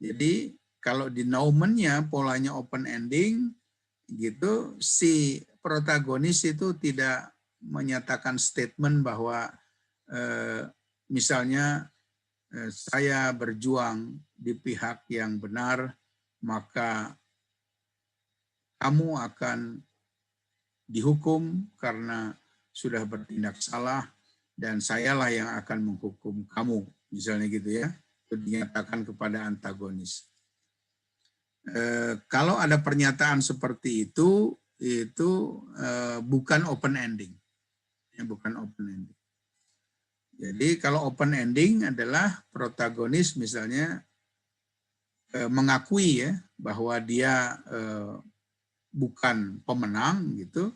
Jadi kalau denouement-nya polanya open ending gitu, si protagonis itu tidak menyatakan statement bahwa misalnya saya berjuang di pihak yang benar, maka kamu akan dihukum karena sudah bertindak salah dan sayalah yang akan menghukum kamu, misalnya gitu ya. Itu dinyatakan kepada antagonis. Kalau ada pernyataan seperti itu bukan open ending, ya, bukan open ending. Jadi kalau open ending adalah protagonis misalnya mengakui ya bahwa dia bukan pemenang gitu,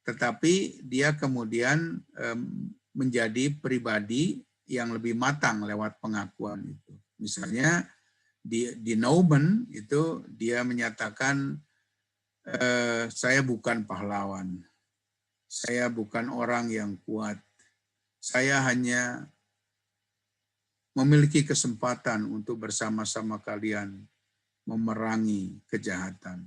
tetapi dia kemudian menjadi pribadi yang lebih matang lewat pengakuan itu. Misalnya di denouement itu dia menyatakan saya bukan pahlawan, saya bukan orang yang kuat, saya hanya memiliki kesempatan untuk bersama-sama kalian memerangi kejahatan.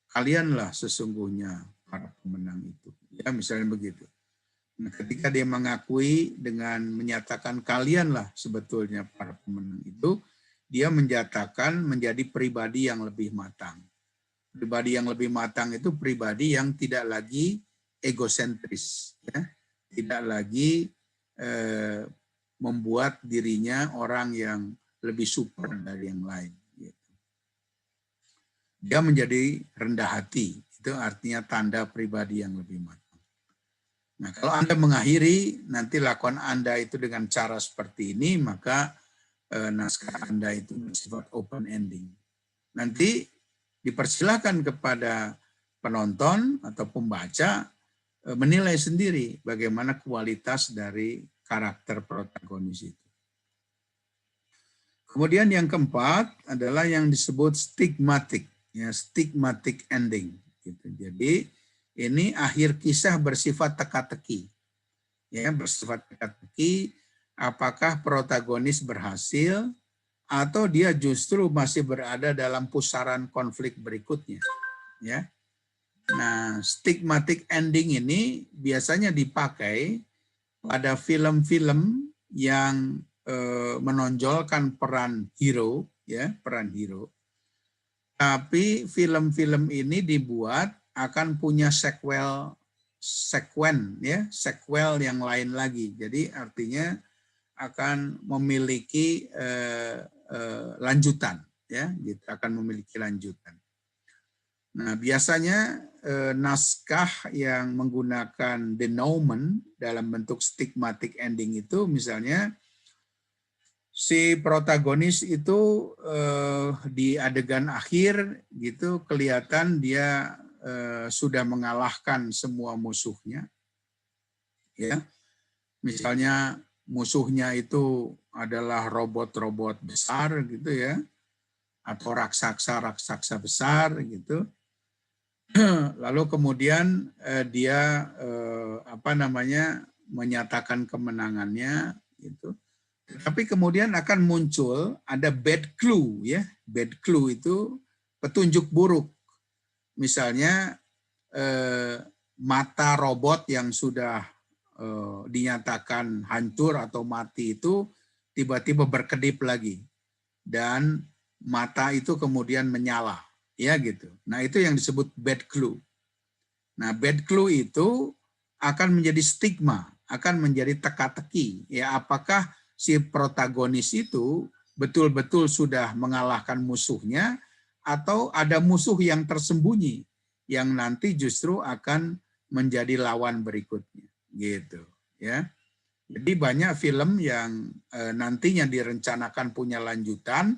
Kalianlah sesungguhnya para pemenang itu. Ya, misalnya begitu. Nah, ketika dia mengakui dengan menyatakan kalianlah sebetulnya para pemenang itu, dia menyatakan menjadi pribadi yang lebih matang. Pribadi yang lebih matang itu pribadi yang tidak lagi egosentris, ya. Tidak lagi membuat dirinya orang yang lebih super dari yang lain. Gitu. Dia menjadi rendah hati, itu artinya tanda pribadi yang lebih matang. Nah, kalau Anda mengakhiri nanti lakon Anda itu dengan cara seperti ini, maka naskah Anda itu bersifat open ending. Nanti dipersilakan kepada penonton atau pembaca menilai sendiri bagaimana kualitas dari karakter protagonis itu. Kemudian yang keempat adalah yang disebut stigmatic, ya, stigmatic ending. Gitu. Jadi ini akhir kisah bersifat teka-teki, ya, bersifat teka-teki. Apakah protagonis berhasil atau dia justru masih berada dalam pusaran konflik berikutnya, ya. Nah, stigmatic ending ini biasanya dipakai pada film-film yang menonjolkan peran hero, ya, peran hero. Tapi film-film ini dibuat akan punya sequel yang lain lagi. Jadi artinya akan memiliki lanjutan, ya, gitu, akan memiliki lanjutan. Nah, biasanya naskah yang menggunakan denouement dalam bentuk stigmatic ending itu misalnya si protagonis itu di adegan akhir gitu kelihatan dia sudah mengalahkan semua musuhnya, ya. Misalnya musuhnya itu adalah robot-robot besar gitu ya, atau raksasa-raksasa besar gitu. Lalu kemudian dia menyatakan kemenangannya gitu. Tapi kemudian akan muncul ada bad clue ya. Bad clue itu petunjuk buruk. Misalnya mata robot yang sudah dinyatakan hancur atau mati itu tiba-tiba berkedip lagi dan mata itu kemudian menyala, ya gitu. Nah, itu yang disebut bad clue. Nah, bad clue itu akan menjadi stigma, akan menjadi teka-teki. Ya, apakah si protagonis itu betul-betul sudah mengalahkan musuhnya atau ada musuh yang tersembunyi yang nanti justru akan menjadi lawan berikutnya, gitu, ya. Jadi banyak film yang nantinya direncanakan punya lanjutan,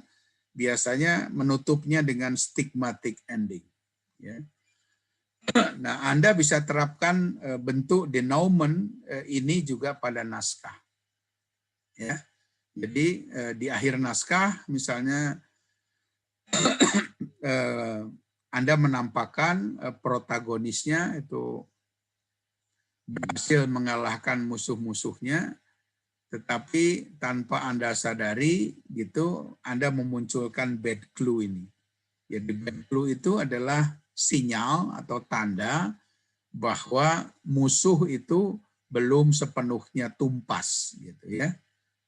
biasanya menutupnya dengan stigmatic ending. Ya. Nah, Anda bisa terapkan bentuk denouement ini juga pada naskah. Ya. Jadi di akhir naskah, misalnya Anda menampakkan protagonisnya itu berhasil mengalahkan musuh-musuhnya, tetapi tanpa Anda sadari gitu Anda memunculkan bad clue ini. Jadi bad clue itu adalah sinyal atau tanda bahwa musuh itu belum sepenuhnya tumpas gitu ya.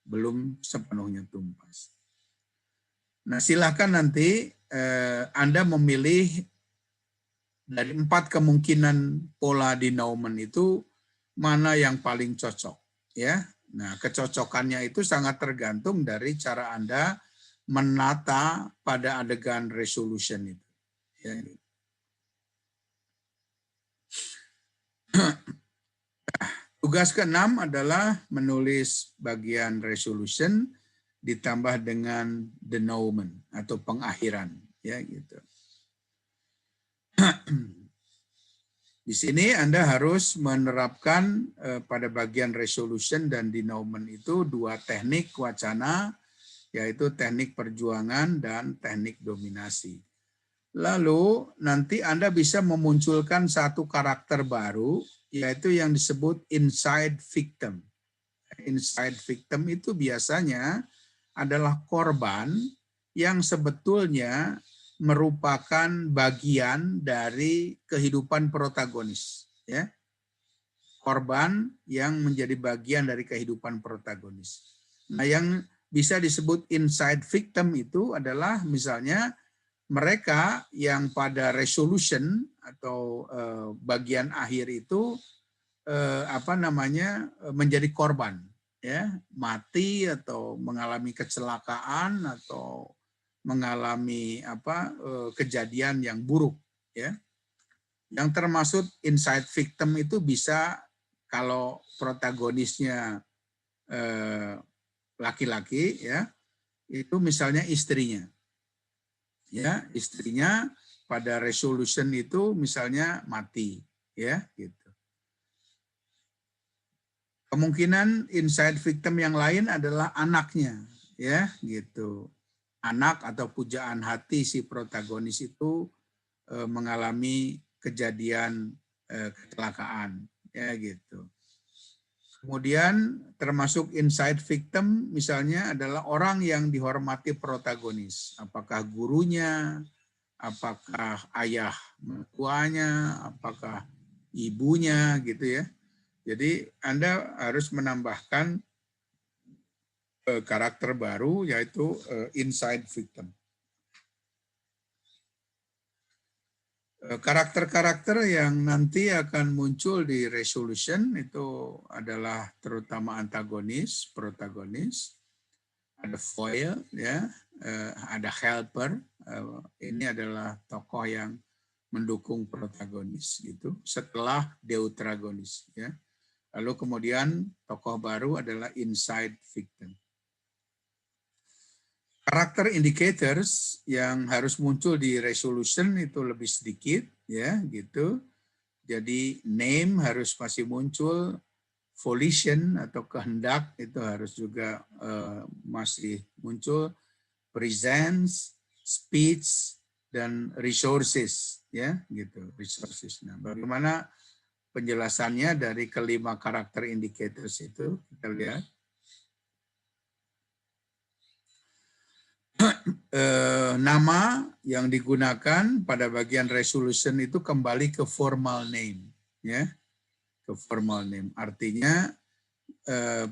Belum sepenuhnya tumpas. Nah, silakan nanti Anda memilih dari 4 kemungkinan pola denouement itu mana yang paling cocok ya. Nah, kecocokannya itu sangat tergantung dari cara Anda menata pada adegan resolution itu. Ya. Tugas ke-6 adalah menulis bagian resolution ditambah dengan denouement atau pengakhiran, ya gitu. Di sini Anda harus menerapkan pada bagian resolution dan denouement itu 2 teknik wacana, yaitu teknik perjuangan dan teknik dominasi. Lalu nanti Anda bisa memunculkan satu karakter baru, yaitu yang disebut inside victim. Inside victim itu biasanya adalah korban yang sebetulnya merupakan bagian dari kehidupan protagonis, ya. Korban yang menjadi bagian dari kehidupan protagonis. Nah, yang bisa disebut inside victim itu adalah misalnya mereka yang pada resolution atau bagian akhir itu menjadi korban, ya, mati atau mengalami kecelakaan atau mengalami kejadian yang buruk, ya. Yang termasuk inside victim itu bisa kalau protagonisnya laki-laki, ya, itu misalnya istrinya. Ya, istrinya pada resolution itu misalnya mati, ya, gitu. Kemungkinan inside victim yang lain adalah anaknya, ya, gitu. Anak atau pujaan hati si protagonis itu mengalami kejadian kecelakaan, ya gitu. Kemudian termasuk inside victim misalnya adalah orang yang dihormati protagonis, apakah gurunya, apakah ayah mertuanya, apakah ibunya gitu ya. Jadi Anda harus menambahkan karakter baru yaitu inside victim. Karakter-karakter yang nanti akan muncul di resolution itu adalah terutama antagonis, protagonis, ada foil, ya, ada helper. Ini adalah tokoh yang mendukung protagonis gitu setelah deuteragonis ya. Lalu kemudian tokoh baru adalah inside victim. Karakter indicators yang harus muncul di resolution itu lebih sedikit ya gitu. Jadi name harus masih muncul, volition atau kehendak itu harus juga masih muncul, presence, speech dan resources ya gitu, resources. Nah, bagaimana penjelasannya dari kelima karakter indicators itu kita lihat. Nama yang digunakan pada bagian resolution itu kembali ke formal name ya, ke formal name. Artinya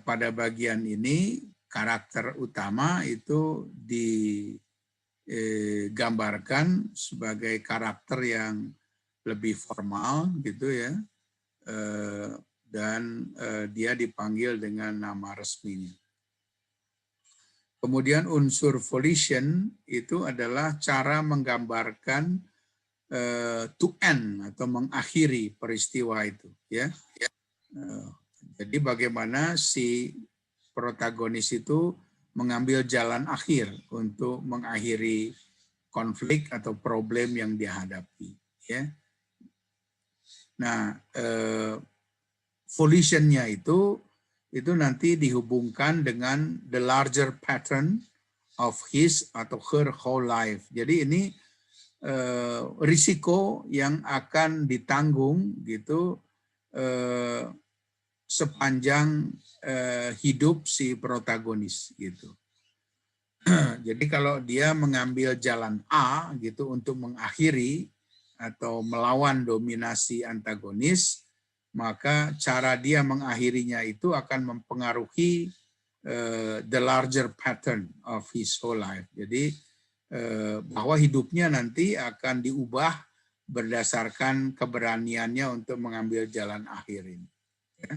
pada bagian ini karakter utama itu digambarkan sebagai karakter yang lebih formal gitu ya, dan dia dipanggil dengan nama resminya. Kemudian unsur volition itu adalah cara menggambarkan to end atau mengakhiri peristiwa itu ya. Jadi bagaimana si protagonis itu mengambil jalan akhir untuk mengakhiri konflik atau problem yang dia hadapi ya. Nah, volitionnya itu nanti dihubungkan dengan the larger pattern of his atau her whole life. Jadi ini risiko yang akan ditanggung gitu sepanjang hidup si protagonis gitu. Jadi kalau dia mengambil jalan A gitu untuk mengakhiri atau melawan dominasi antagonis, maka cara dia mengakhirinya itu akan mempengaruhi the larger pattern of his whole life. Jadi bahwa hidupnya nanti akan diubah berdasarkan keberaniannya untuk mengambil jalan akhir ini. Ya.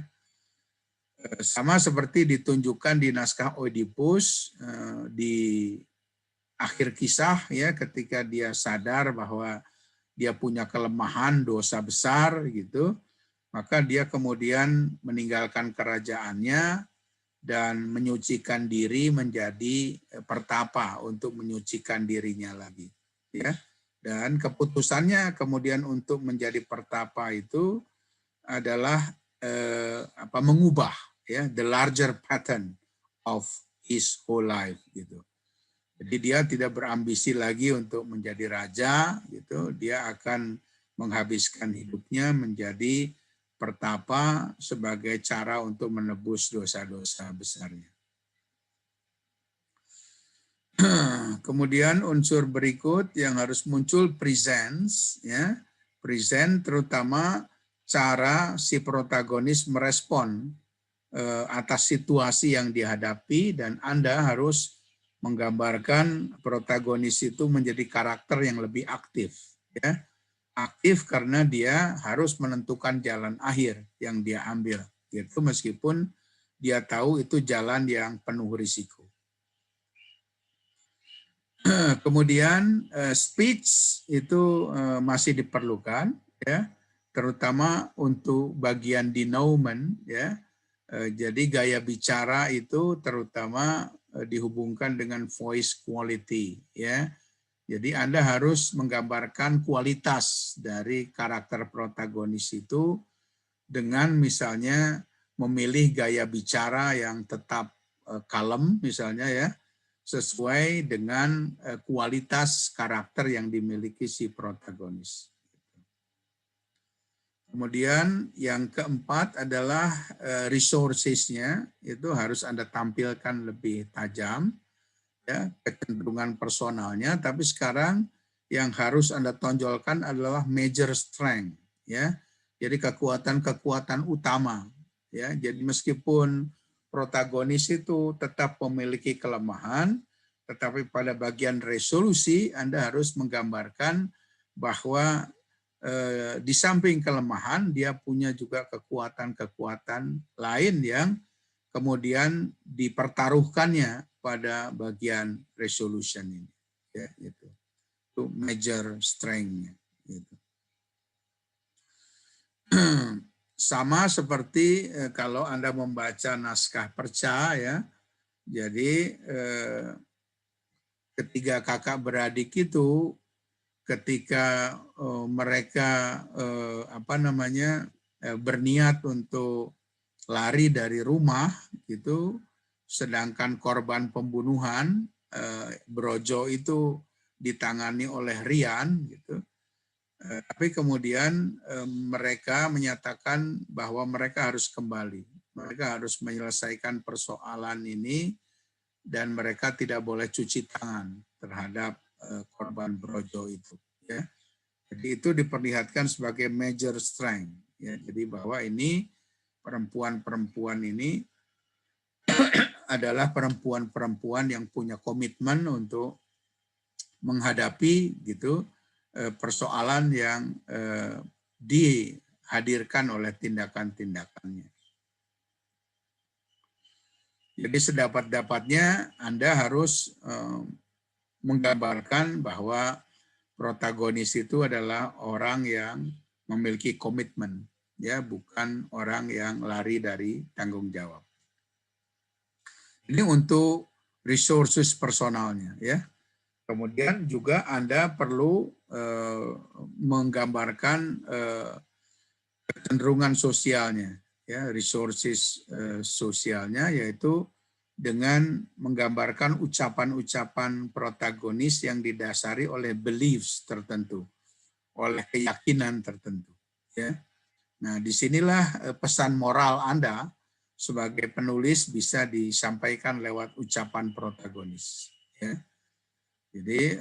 Sama seperti ditunjukkan di naskah Oedipus di akhir kisah ya, ketika dia sadar bahwa dia punya kelemahan dosa besar gitu, maka dia kemudian meninggalkan kerajaannya dan menyucikan diri menjadi pertapa untuk menyucikan dirinya lagi ya. Dan keputusannya kemudian untuk menjadi pertapa itu adalah mengubah ya the larger pattern of his whole life gitu. Jadi dia tidak berambisi lagi untuk menjadi raja gitu, dia akan menghabiskan hidupnya menjadi pertapa sebagai cara untuk menebus dosa-dosa besarnya. Kemudian unsur berikut yang harus muncul presence ya. Present terutama cara si protagonis merespon atas situasi yang dihadapi, dan Anda harus menggambarkan protagonis itu menjadi karakter yang lebih aktif ya. Aktif karena dia harus menentukan jalan akhir yang dia ambil gitu, meskipun dia tahu itu jalan yang penuh risiko. Kemudian speech itu masih diperlukan ya, terutama untuk bagian denouement ya. Jadi gaya bicara itu terutama dihubungkan dengan voice quality ya. Jadi Anda harus menggambarkan kualitas dari karakter protagonis itu dengan misalnya memilih gaya bicara yang tetap kalem misalnya ya, sesuai dengan kualitas karakter yang dimiliki si protagonis. Kemudian yang keempat adalah resources-nya, itu harus Anda tampilkan lebih tajam, ya, kecenderungan personalnya, tapi sekarang yang harus Anda tonjolkan adalah major strength, ya. Jadi kekuatan-kekuatan utama, ya. Jadi meskipun protagonis itu tetap memiliki kelemahan, tetapi pada bagian resolusi Anda harus menggambarkan bahwa di samping kelemahan dia punya juga kekuatan-kekuatan lain yang kemudian dipertaruhkannya pada bagian resolution ini, ya, gitu. Itu major strength-nya. Gitu. sama seperti kalau Anda membaca naskah perca ya. Jadi ketiga kakak beradik itu ketika mereka berniat untuk lari dari rumah gitu, sedangkan korban pembunuhan Brojo itu ditangani oleh Rian gitu. Tapi kemudian mereka menyatakan bahwa mereka harus kembali. Mereka harus menyelesaikan persoalan ini dan mereka tidak boleh cuci tangan terhadap korban Brojo itu. Ya. Jadi itu diperlihatkan sebagai major strength. Ya. Jadi bahwa ini perempuan-perempuan ini adalah perempuan-perempuan yang punya komitmen untuk menghadapi gitu persoalan yang dihadirkan oleh tindakan-tindakannya. Jadi sedapat-dapatnya Anda harus menggambarkan bahwa protagonis itu adalah orang yang memiliki komitmen, ya, bukan orang yang lari dari tanggung jawab. Ini untuk resources personalnya, ya. Kemudian juga Anda perlu menggambarkan kecenderungan sosialnya, ya, resources sosialnya, yaitu dengan menggambarkan ucapan-ucapan protagonis yang didasari oleh beliefs tertentu, oleh keyakinan tertentu. Ya. Nah, disinilah pesan moral Anda sebagai penulis bisa disampaikan lewat ucapan protagonis. Ya. Jadi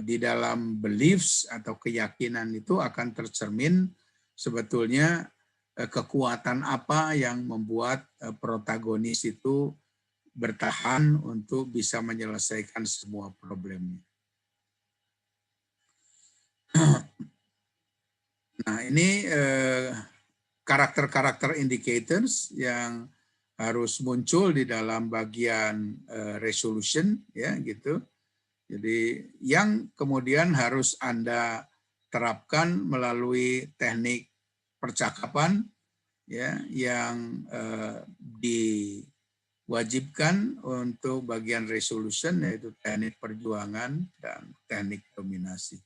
di dalam beliefs atau keyakinan itu akan tercermin sebetulnya kekuatan apa yang membuat protagonis itu bertahan untuk bisa menyelesaikan semua problemnya. Nah, ini karakter-karakter indicators yang harus muncul di dalam bagian resolution, ya gitu. Jadi yang kemudian harus Anda terapkan melalui teknik percakapan, ya, yang diwajibkan untuk bagian resolution, yaitu teknik perjuangan dan teknik dominasi.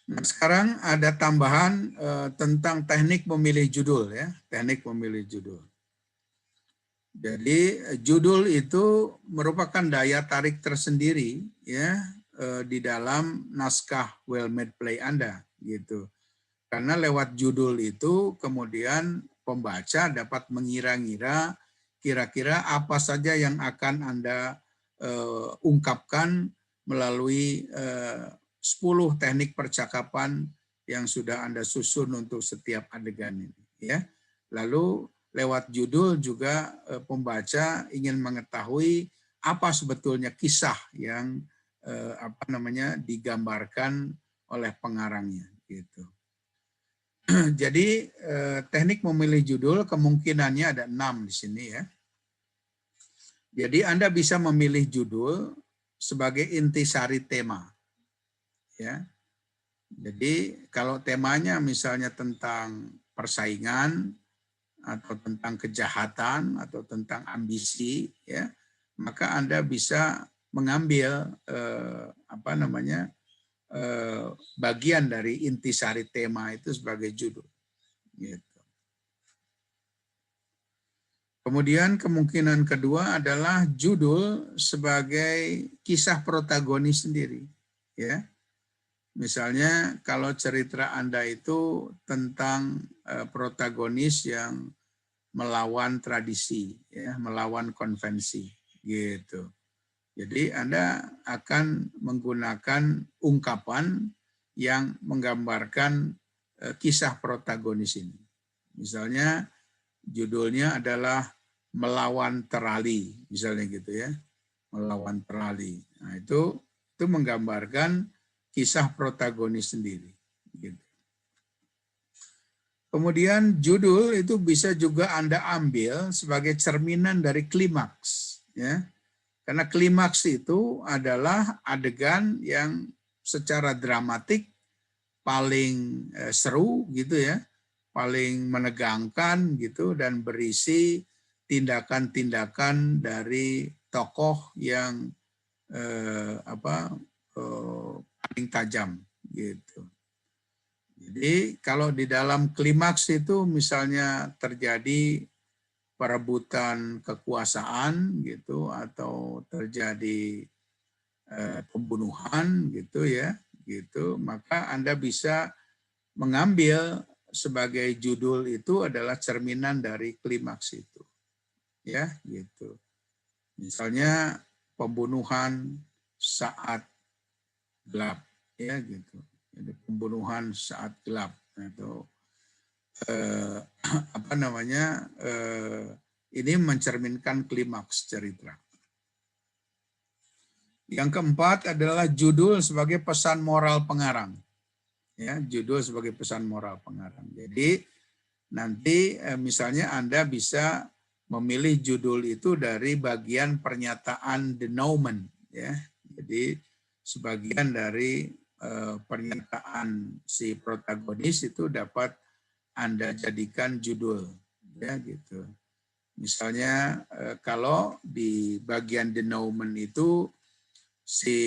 Nah, sekarang ada tambahan tentang teknik memilih judul, ya, teknik memilih judul. Jadi judul itu merupakan daya tarik tersendiri, ya, di dalam naskah well-made play Anda, gitu. Karena lewat judul itu kemudian pembaca dapat mengira-ngira kira-kira apa saja yang akan Anda ungkapkan melalui 10 teknik percakapan yang sudah Anda susun untuk setiap adegan ini, ya. Lalu lewat judul juga pembaca ingin mengetahui apa sebetulnya kisah yang digambarkan oleh pengarangnya, gitu. Jadi teknik memilih judul kemungkinannya ada 6 di sini, ya. Jadi Anda bisa memilih judul sebagai intisari tema. Ya. Jadi kalau temanya misalnya tentang persaingan atau tentang kejahatan atau tentang ambisi, ya, maka Anda bisa mengambil bagian dari intisari tema itu sebagai judul. Gitu. Kemudian kemungkinan kedua adalah judul sebagai kisah protagonis sendiri, ya. Misalnya kalau cerita Anda itu tentang protagonis yang melawan tradisi, ya, melawan konvensi, gitu. Jadi Anda akan menggunakan ungkapan yang menggambarkan kisah protagonis ini. Misalnya judulnya adalah melawan terali, misalnya gitu, ya, melawan terali. Nah, itu menggambarkan kisah protagonis sendiri. Gitu. Kemudian judul itu bisa juga Anda ambil sebagai cerminan dari klimaks, ya. Karena klimaks itu adalah adegan yang secara dramatik paling seru gitu ya, paling menegangkan gitu, dan berisi tindakan-tindakan dari tokoh yang paling tajam gitu. Jadi kalau di dalam klimaks itu misalnya terjadi perebutan kekuasaan gitu, atau terjadi pembunuhan gitu ya, gitu, maka Anda bisa mengambil sebagai judul itu adalah cerminan dari klimaks itu, ya gitu. Misalnya pembunuhan saat gelap, ya gitu. Jadi pembunuhan saat gelap atau ini mencerminkan klimaks cerita. Yang keempat adalah judul sebagai pesan moral pengarang. Ya, judul sebagai pesan moral pengarang. Jadi nanti misalnya Anda bisa memilih judul itu dari bagian pernyataan denouement, ya. Jadi sebagian dari pernyataan si protagonis itu dapat Anda jadikan judul, ya gitu. Misalnya kalau di bagian denouement itu si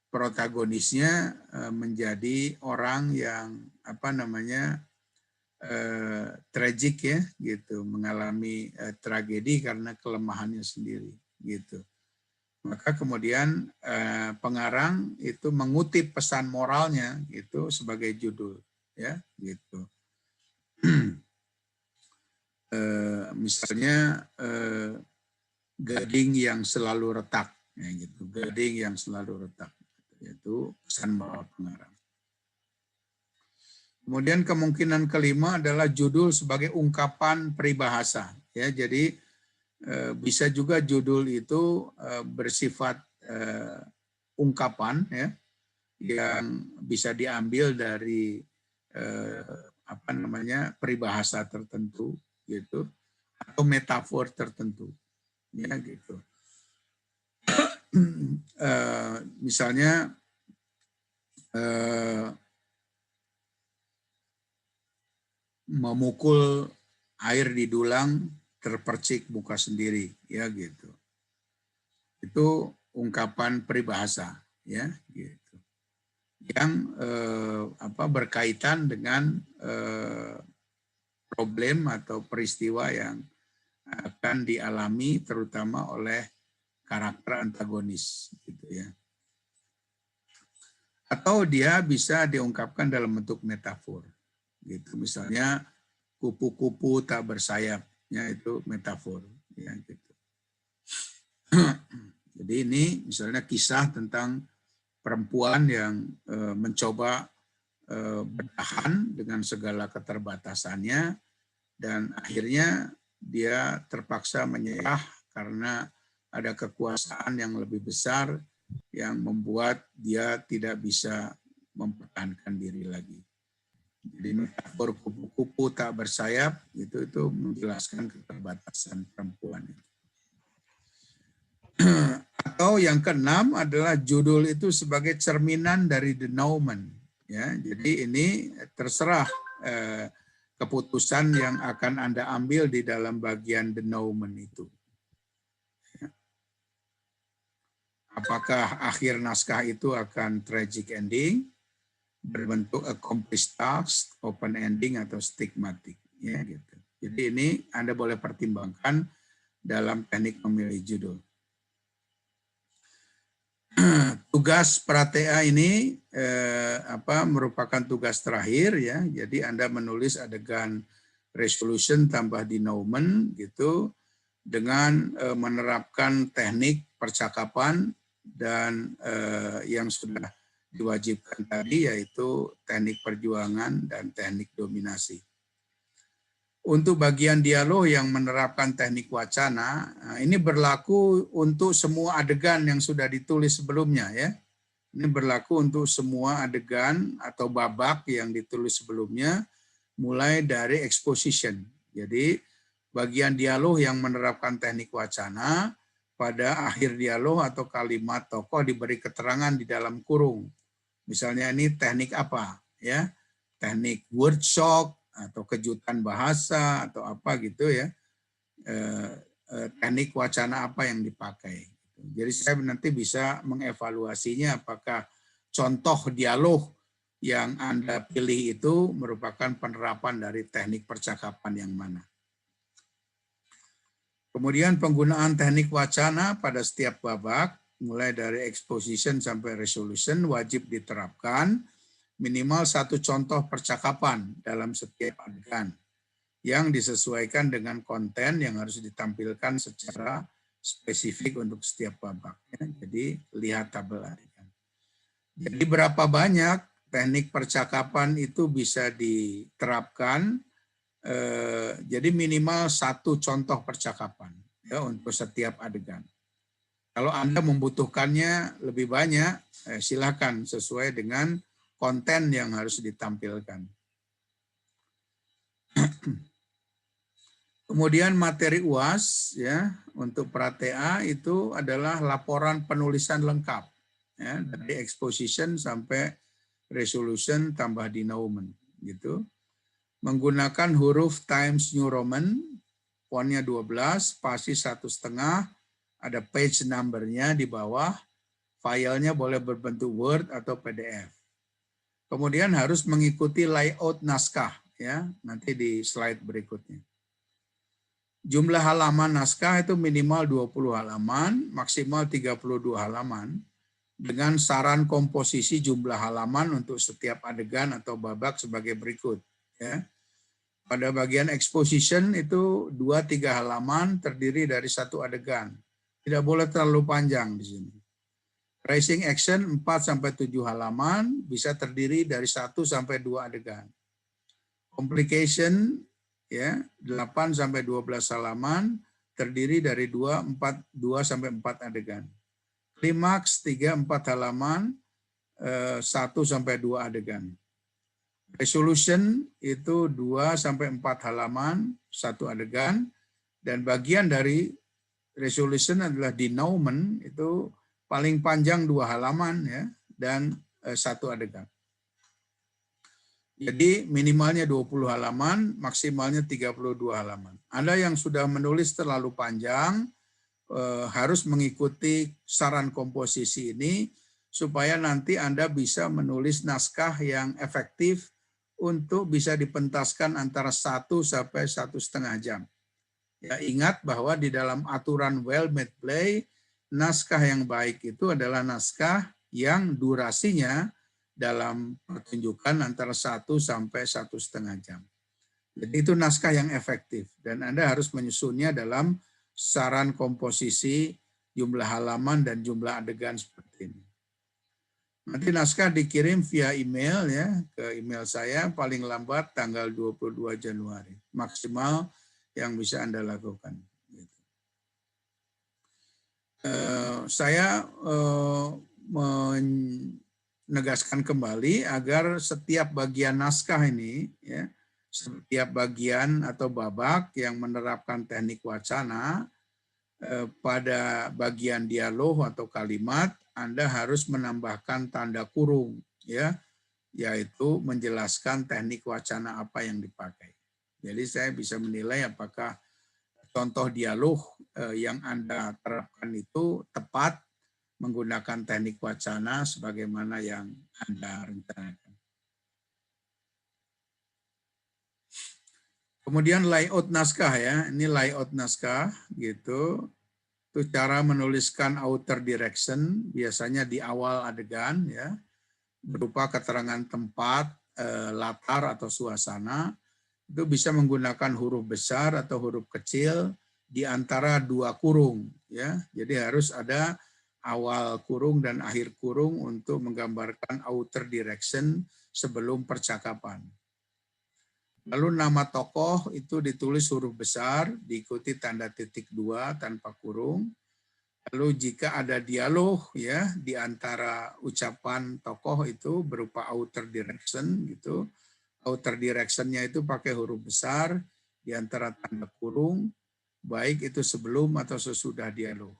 protagonisnya menjadi orang yang tragik ya gitu, mengalami tragedi karena kelemahannya sendiri gitu. Maka kemudian pengarang itu mengutip pesan moralnya itu sebagai judul, ya gitu. Misalnya gading yang selalu retak, ya gitu. Gading yang selalu retak, yaitu pesan moral pengarang. Kemudian kemungkinan kelima adalah judul sebagai ungkapan peribahasa, ya. Jadi bisa juga judul itu bersifat ungkapan, ya, yang bisa diambil dari peribahasa tertentu gitu, atau metafor tertentu, ya gitu. Misalnya memukul air di dulang terpercik muka sendiri, ya gitu. Itu ungkapan peribahasa, ya gitu, yang berkaitan dengan problem atau peristiwa yang akan dialami terutama oleh karakter antagonis gitu ya. Atau dia bisa diungkapkan dalam bentuk metafor gitu. Misalnya kupu-kupu tak bersayap, ya itu metafor, ya gitu. Jadi ini misalnya kisah tentang perempuan yang mencoba bertahan dengan segala keterbatasannya, dan akhirnya dia terpaksa menyerah karena ada kekuasaan yang lebih besar yang membuat dia tidak bisa mempertahankan diri lagi. Jadi metafor kupu-kupu tak bersayap itu menjelaskan keterbatasan perempuan. Atau yang keenam adalah judul itu sebagai cerminan dari denouement, ya. Jadi ini terserah keputusan yang akan Anda ambil di dalam bagian denouement itu. Apakah akhir naskah itu akan tragic ending, berbentuk accomplished task, open ending, atau stigmatic, ya gitu. Jadi ini Anda boleh pertimbangkan dalam teknik memilih judul. Tugas pra-TA ini merupakan tugas terakhir, ya. Jadi Anda menulis adegan resolution tambah denouement gitu dengan menerapkan teknik percakapan dan yang sudah diwajibkan tadi, yaitu teknik perjuangan dan teknik dominasi. Untuk bagian dialog yang menerapkan teknik wacana, ini berlaku untuk semua adegan yang sudah ditulis sebelumnya, ya. Ini berlaku untuk semua adegan atau babak yang ditulis sebelumnya, mulai dari exposition. Jadi bagian dialog yang menerapkan teknik wacana pada akhir dialog atau kalimat tokoh diberi keterangan di dalam kurung. Misalnya ini teknik apa, ya? Teknik word shock atau kejutan bahasa atau apa gitu ya. Teknik wacana apa yang dipakai. Jadi saya nanti bisa mengevaluasinya apakah contoh dialog yang Anda pilih itu merupakan penerapan dari teknik percakapan yang mana. Kemudian penggunaan teknik wacana pada setiap babak, mulai dari exposition sampai resolution, wajib diterapkan minimal satu contoh percakapan dalam setiap adegan yang disesuaikan dengan konten yang harus ditampilkan secara spesifik untuk setiap babak. Jadi lihat tabel adegan. Jadi berapa banyak teknik percakapan itu bisa diterapkan? Jadi minimal satu contoh percakapan ya untuk setiap adegan. Kalau Anda membutuhkannya lebih banyak, silakan sesuai dengan konten yang harus ditampilkan. Kemudian materi UAS ya untuk pra-TA itu adalah laporan penulisan lengkap ya, dari exposition sampai resolution tambah denouement gitu. Menggunakan huruf Times New Roman, fontnya 12, spasi 1,5, ada page number-nya di bawah, filenya boleh berbentuk Word atau PDF. Kemudian harus mengikuti layout naskah ya, nanti di slide berikutnya. Jumlah halaman naskah itu minimal 20 halaman, maksimal 32 halaman, dengan saran komposisi jumlah halaman untuk setiap adegan atau babak sebagai berikut. Ya. Pada bagian exposition itu 2-3 halaman terdiri dari satu adegan. Tidak boleh terlalu panjang di sini. Raising action 4-7 halaman bisa terdiri dari 1-2 adegan. Complication ya 8-12 halaman terdiri dari 2-4 adegan. Klimaks 3-4 halaman 1-2 adegan. Resolution itu 2-4 halaman 1 adegan, dan bagian dari resolution adalah denouement itu paling panjang 2 halaman ya dan 1 adegan. Jadi minimalnya 20 halaman, maksimalnya 32 halaman. Anda yang sudah menulis terlalu panjang harus mengikuti saran komposisi ini supaya nanti Anda bisa menulis naskah yang efektif untuk bisa dipentaskan antara 1 sampai 1,5 jam. Ya, ingat bahwa di dalam aturan well-made play, naskah yang baik itu adalah naskah yang durasinya dalam pertunjukan antara 1 sampai 1,5 jam. Jadi itu naskah yang efektif dan Anda harus menyusunnya dalam saran komposisi, jumlah halaman dan jumlah adegan seperti ini. Nanti naskah dikirim via email ya ke email saya paling lambat tanggal 22 Januari. Maksimal yang bisa Anda lakukan. Saya menegaskan kembali agar setiap bagian naskah ini, ya, setiap bagian atau babak yang menerapkan teknik wacana, pada bagian dialog atau kalimat Anda harus menambahkan tanda kurung, ya, yaitu menjelaskan teknik wacana apa yang dipakai. Jadi saya bisa menilai apakah contoh dialog yang Anda terapkan itu tepat menggunakan teknik wacana sebagaimana yang Anda rencanakan. Kemudian layout naskah ya, ini layout naskah gitu. Itu cara menuliskan outer direction biasanya di awal adegan ya, berupa keterangan tempat, latar atau suasana. Itu bisa menggunakan huruf besar atau huruf kecil di antara 2 kurung ya. Jadi harus ada awal kurung dan akhir kurung untuk menggambarkan outer direction sebelum percakapan. Lalu nama tokoh itu ditulis huruf besar diikuti tanda titik 2 tanpa kurung. Lalu jika ada dialog ya di antara ucapan tokoh itu berupa outer direction gitu. Outer direction-nya itu pakai huruf besar di antara tanda kurung, baik itu sebelum atau sesudah dialog.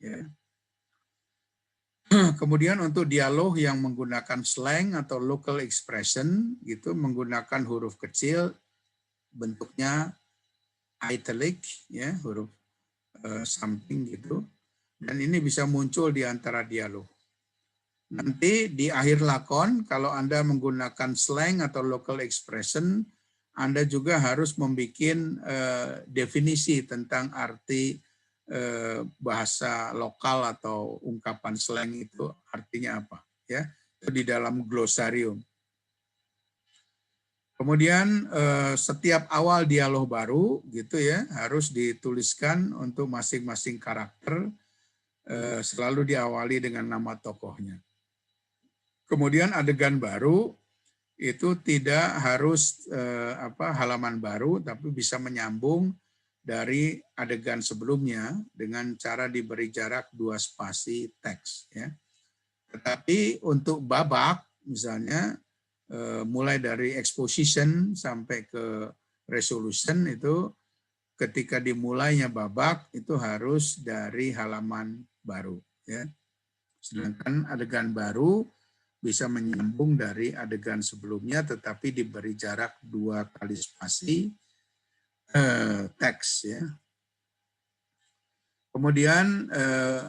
Ya. Kemudian untuk dialog yang menggunakan slang atau local expression gitu, menggunakan huruf kecil bentuknya italic ya, huruf samping gitu. Dan ini bisa muncul di antara dialog. Nanti di akhir lakon kalau Anda menggunakan slang atau local expression, Anda juga harus membuat definisi tentang arti bahasa lokal atau ungkapan slang itu artinya apa ya, itu di dalam glosarium. Kemudian setiap awal dialog baru gitu ya harus dituliskan untuk masing-masing karakter, selalu diawali dengan nama tokohnya. Kemudian adegan baru itu tidak harus halaman baru, tapi bisa menyambung dari adegan sebelumnya dengan cara diberi jarak 2 spasi teks. Ya. Tetapi untuk babak, misalnya mulai dari exposition sampai ke resolution itu ketika dimulainya babak itu harus dari halaman baru. Ya. Sedangkan adegan baru bisa menyambung dari adegan sebelumnya tetapi diberi jarak 2 kali spasi teks ya. Kemudian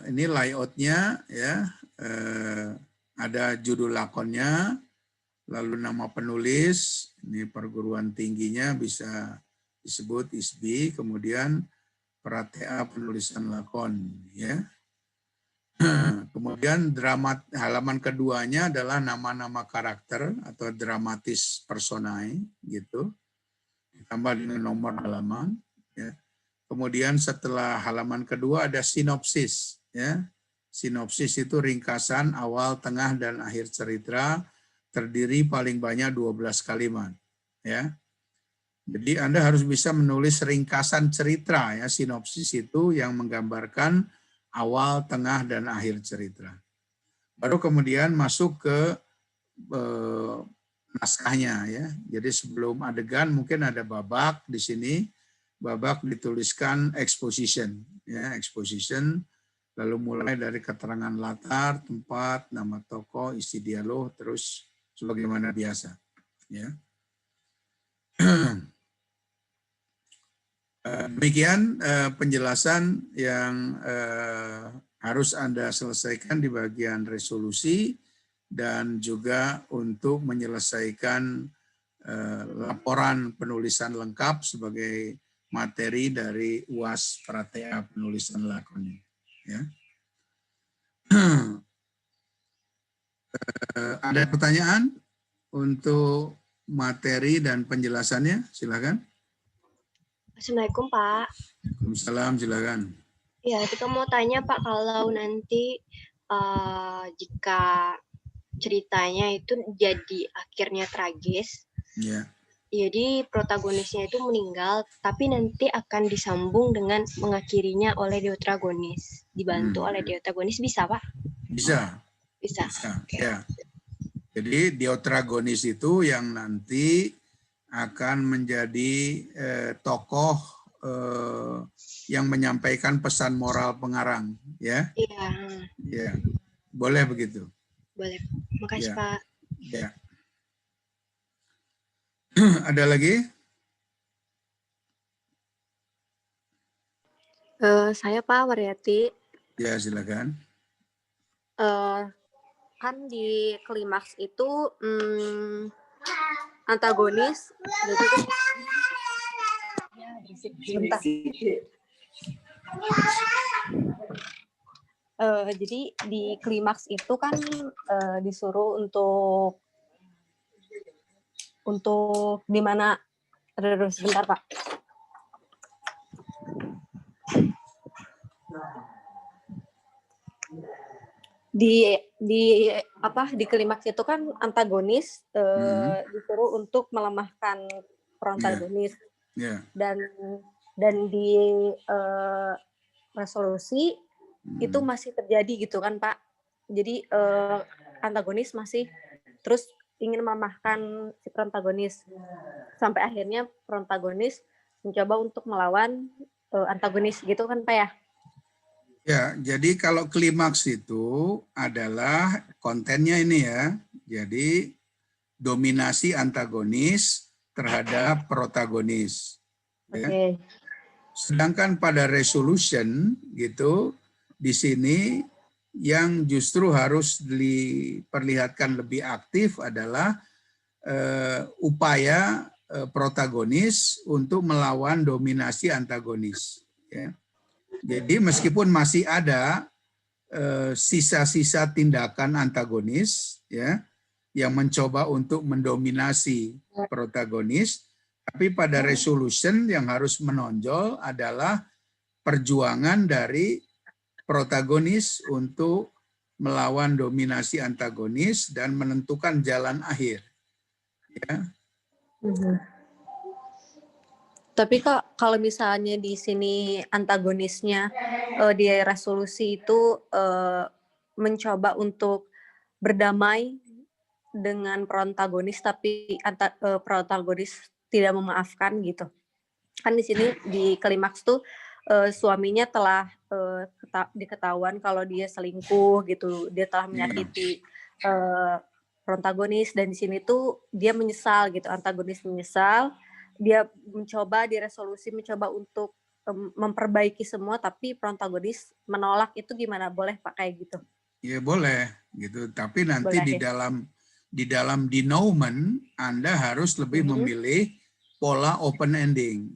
ini layoutnya ya, ada judul lakonnya, lalu nama penulis, ini perguruan tingginya bisa disebut ISBI, kemudian pratea penulisan lakon ya. Kemudian halaman keduanya adalah nama-nama karakter atau dramatis personae gitu, ditambah dengan nomor halaman. Ya. Kemudian setelah halaman kedua ada sinopsis. Ya. Sinopsis itu ringkasan awal, tengah, dan akhir cerita, terdiri paling banyak 12 kalimat. Ya. Jadi Anda harus bisa menulis ringkasan cerita ya, sinopsis itu yang menggambarkan awal, tengah, dan akhir cerita. Baru kemudian masuk ke naskahnya ya. Jadi sebelum adegan mungkin ada babak di sini. Babak dituliskan exposition ya, exposition, lalu mulai dari keterangan latar, tempat, nama tokoh, isi dialog, terus sebagaimana biasa ya. Demikian penjelasan yang harus Anda selesaikan di bagian resolusi dan juga untuk menyelesaikan laporan penulisan lengkap sebagai materi dari UAS Pratea penulisan lakon. Ya. Ada pertanyaan untuk materi dan penjelasannya? Silakan. Assalamualaikum Pak. Waalaikumsalam, silakan. Ya, kita mau tanya Pak, kalau nanti jika ceritanya itu jadi akhirnya tragis, Ya. jadi protagonisnya itu meninggal, tapi nanti akan disambung dengan mengakhirinya oleh deuteragonis, dibantu oleh deuteragonis, bisa Pak? Bisa. Bisa. Okay. Ya. Jadi deuteragonis itu yang nanti akan menjadi tokoh yang menyampaikan pesan moral pengarang, ya? Iya. Ya, boleh begitu. Boleh. Makasih Ya. Pak. Ya. Ada lagi? Saya Pak Waryati. Ya, silakan. Kan di klimaks itu antagonis. Jadi di klimaks itu kan disuruh untuk di mana, terus sebentar Pak. Di klimaks itu kan antagonis disuruh untuk melemahkan protagonis. Yeah. Dan di resolusi itu masih terjadi gitu kan Pak. Jadi antagonis masih terus ingin melemahkan si protagonis sampai akhirnya protagonis mencoba untuk melawan antagonis gitu kan Pak ya. Ya, jadi kalau klimaks itu adalah kontennya ini ya. Jadi dominasi antagonis terhadap protagonis. Ya. Oke. Sedangkan pada resolution gitu di sini yang justru harus diperlihatkan lebih aktif adalah upaya protagonis untuk melawan dominasi antagonis. Ya. Jadi meskipun masih ada sisa-sisa tindakan antagonis ya yang mencoba untuk mendominasi protagonis, tapi pada resolution yang harus menonjol adalah perjuangan dari protagonis untuk melawan dominasi antagonis dan menentukan jalan akhir. Ya. Tapi Kak, kalau misalnya di sini antagonisnya di resolusi itu mencoba untuk berdamai dengan protagonis, tapi protagonis tidak memaafkan gitu. Kan di sini di klimaks tuh suaminya telah diketahuan kalau dia selingkuh gitu, dia telah menyakiti protagonis, dan di sini tuh dia menyesal gitu, antagonis menyesal, dia mencoba di resolusi mencoba untuk memperbaiki semua, tapi protagonis menolak. Itu gimana, boleh Pak kayak gitu? Ya boleh gitu, tapi nanti Boleh, di dalam denouement Anda harus lebih memilih pola open ending.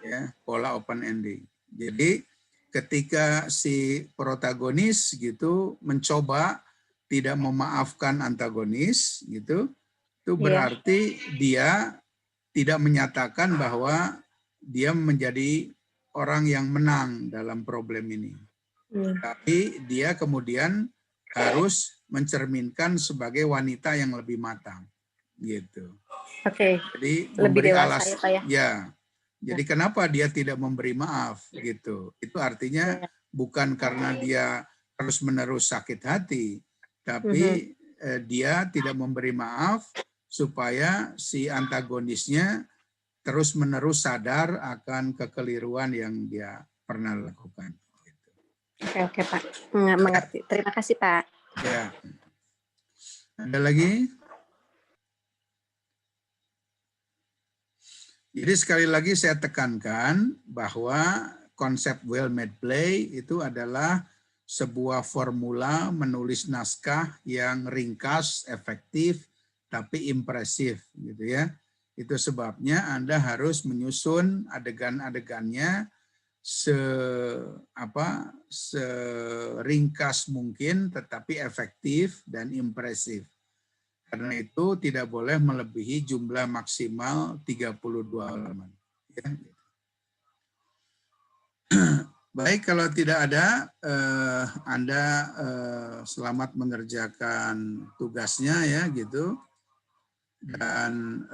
Ya, pola open ending. Jadi ketika si protagonis gitu mencoba tidak memaafkan antagonis gitu, itu berarti dia tidak menyatakan bahwa dia menjadi orang yang menang dalam problem ini. Tapi dia kemudian harus mencerminkan sebagai wanita yang lebih matang, gitu. Oke. Jadi Lebih memberi dewasa alas, ya Pak ya. ya. Jadi kenapa dia tidak memberi maaf, gitu? Itu artinya bukan karena dia terus-menerus sakit hati, tapi dia tidak memberi maaf supaya si antagonisnya terus-menerus sadar akan kekeliruan yang dia pernah lakukan. Oke Pak, mengerti. Terima kasih Pak. Ya. Ada lagi? Jadi sekali lagi saya tekankan bahwa konsep well-made play itu adalah sebuah formula menulis naskah yang ringkas, efektif, tapi impresif, gitu ya. Itu sebabnya Anda harus menyusun adegan-adegannya seringkas mungkin, tetapi efektif dan impresif. Karena itu tidak boleh melebihi jumlah maksimal 32 halaman. Ya. Baik, kalau tidak ada, Anda selamat mengerjakan tugasnya ya gitu, dan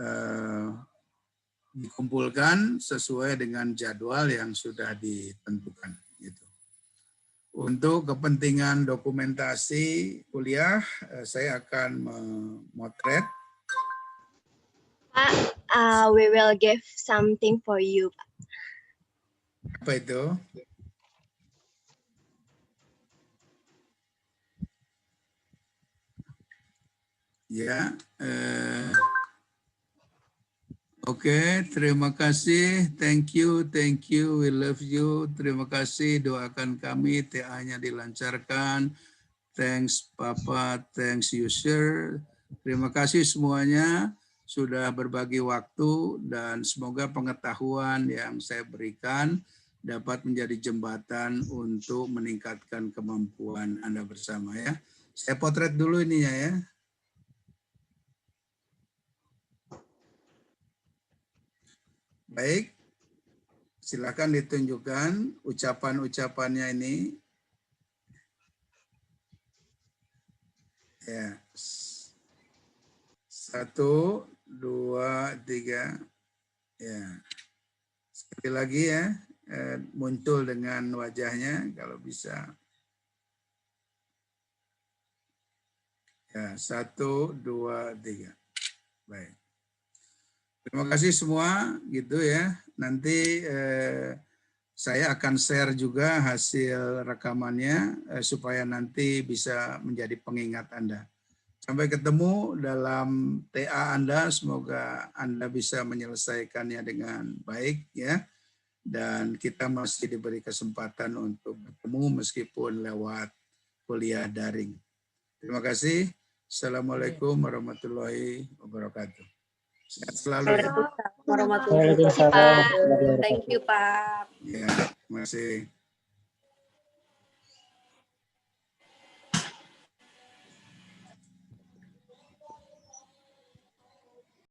dikumpulkan sesuai dengan jadwal yang sudah ditentukan. Gitu. Untuk kepentingan dokumentasi kuliah, saya akan memotret. Pak, we will give something for you. Apa itu? Ya, Oke, terima kasih. Thank you, we love you. Terima kasih, doakan kami TA-nya dilancarkan. Thanks Papa, thanks user. Terima kasih semuanya sudah berbagi waktu, dan semoga pengetahuan yang saya berikan dapat menjadi jembatan untuk meningkatkan kemampuan Anda bersama ya. Saya potret dulu ininya ya. Baik, silakan ditunjukkan ucapan-ucapannya ini. Ya. 1, 2, 3. Ya. Sekali lagi ya, muncul dengan wajahnya kalau bisa. Ya, 1, 2, 3. Baik. Terima kasih semua gitu ya. Nanti Saya akan share juga hasil rekamannya supaya nanti bisa menjadi pengingat Anda. Sampai ketemu dalam TA Anda, semoga Anda bisa menyelesaikannya dengan baik ya. Dan kita masih diberi kesempatan untuk bertemu meskipun lewat kuliah daring. Terima kasih. Assalamualaikum warahmatullahi wabarakatuh. Sehat selalu ya. Waalaikumsalam warahmatullahi Waalaikumsalam wabarakatuh. warahmatullahi Thank you, Pak. Ya, terima kasih.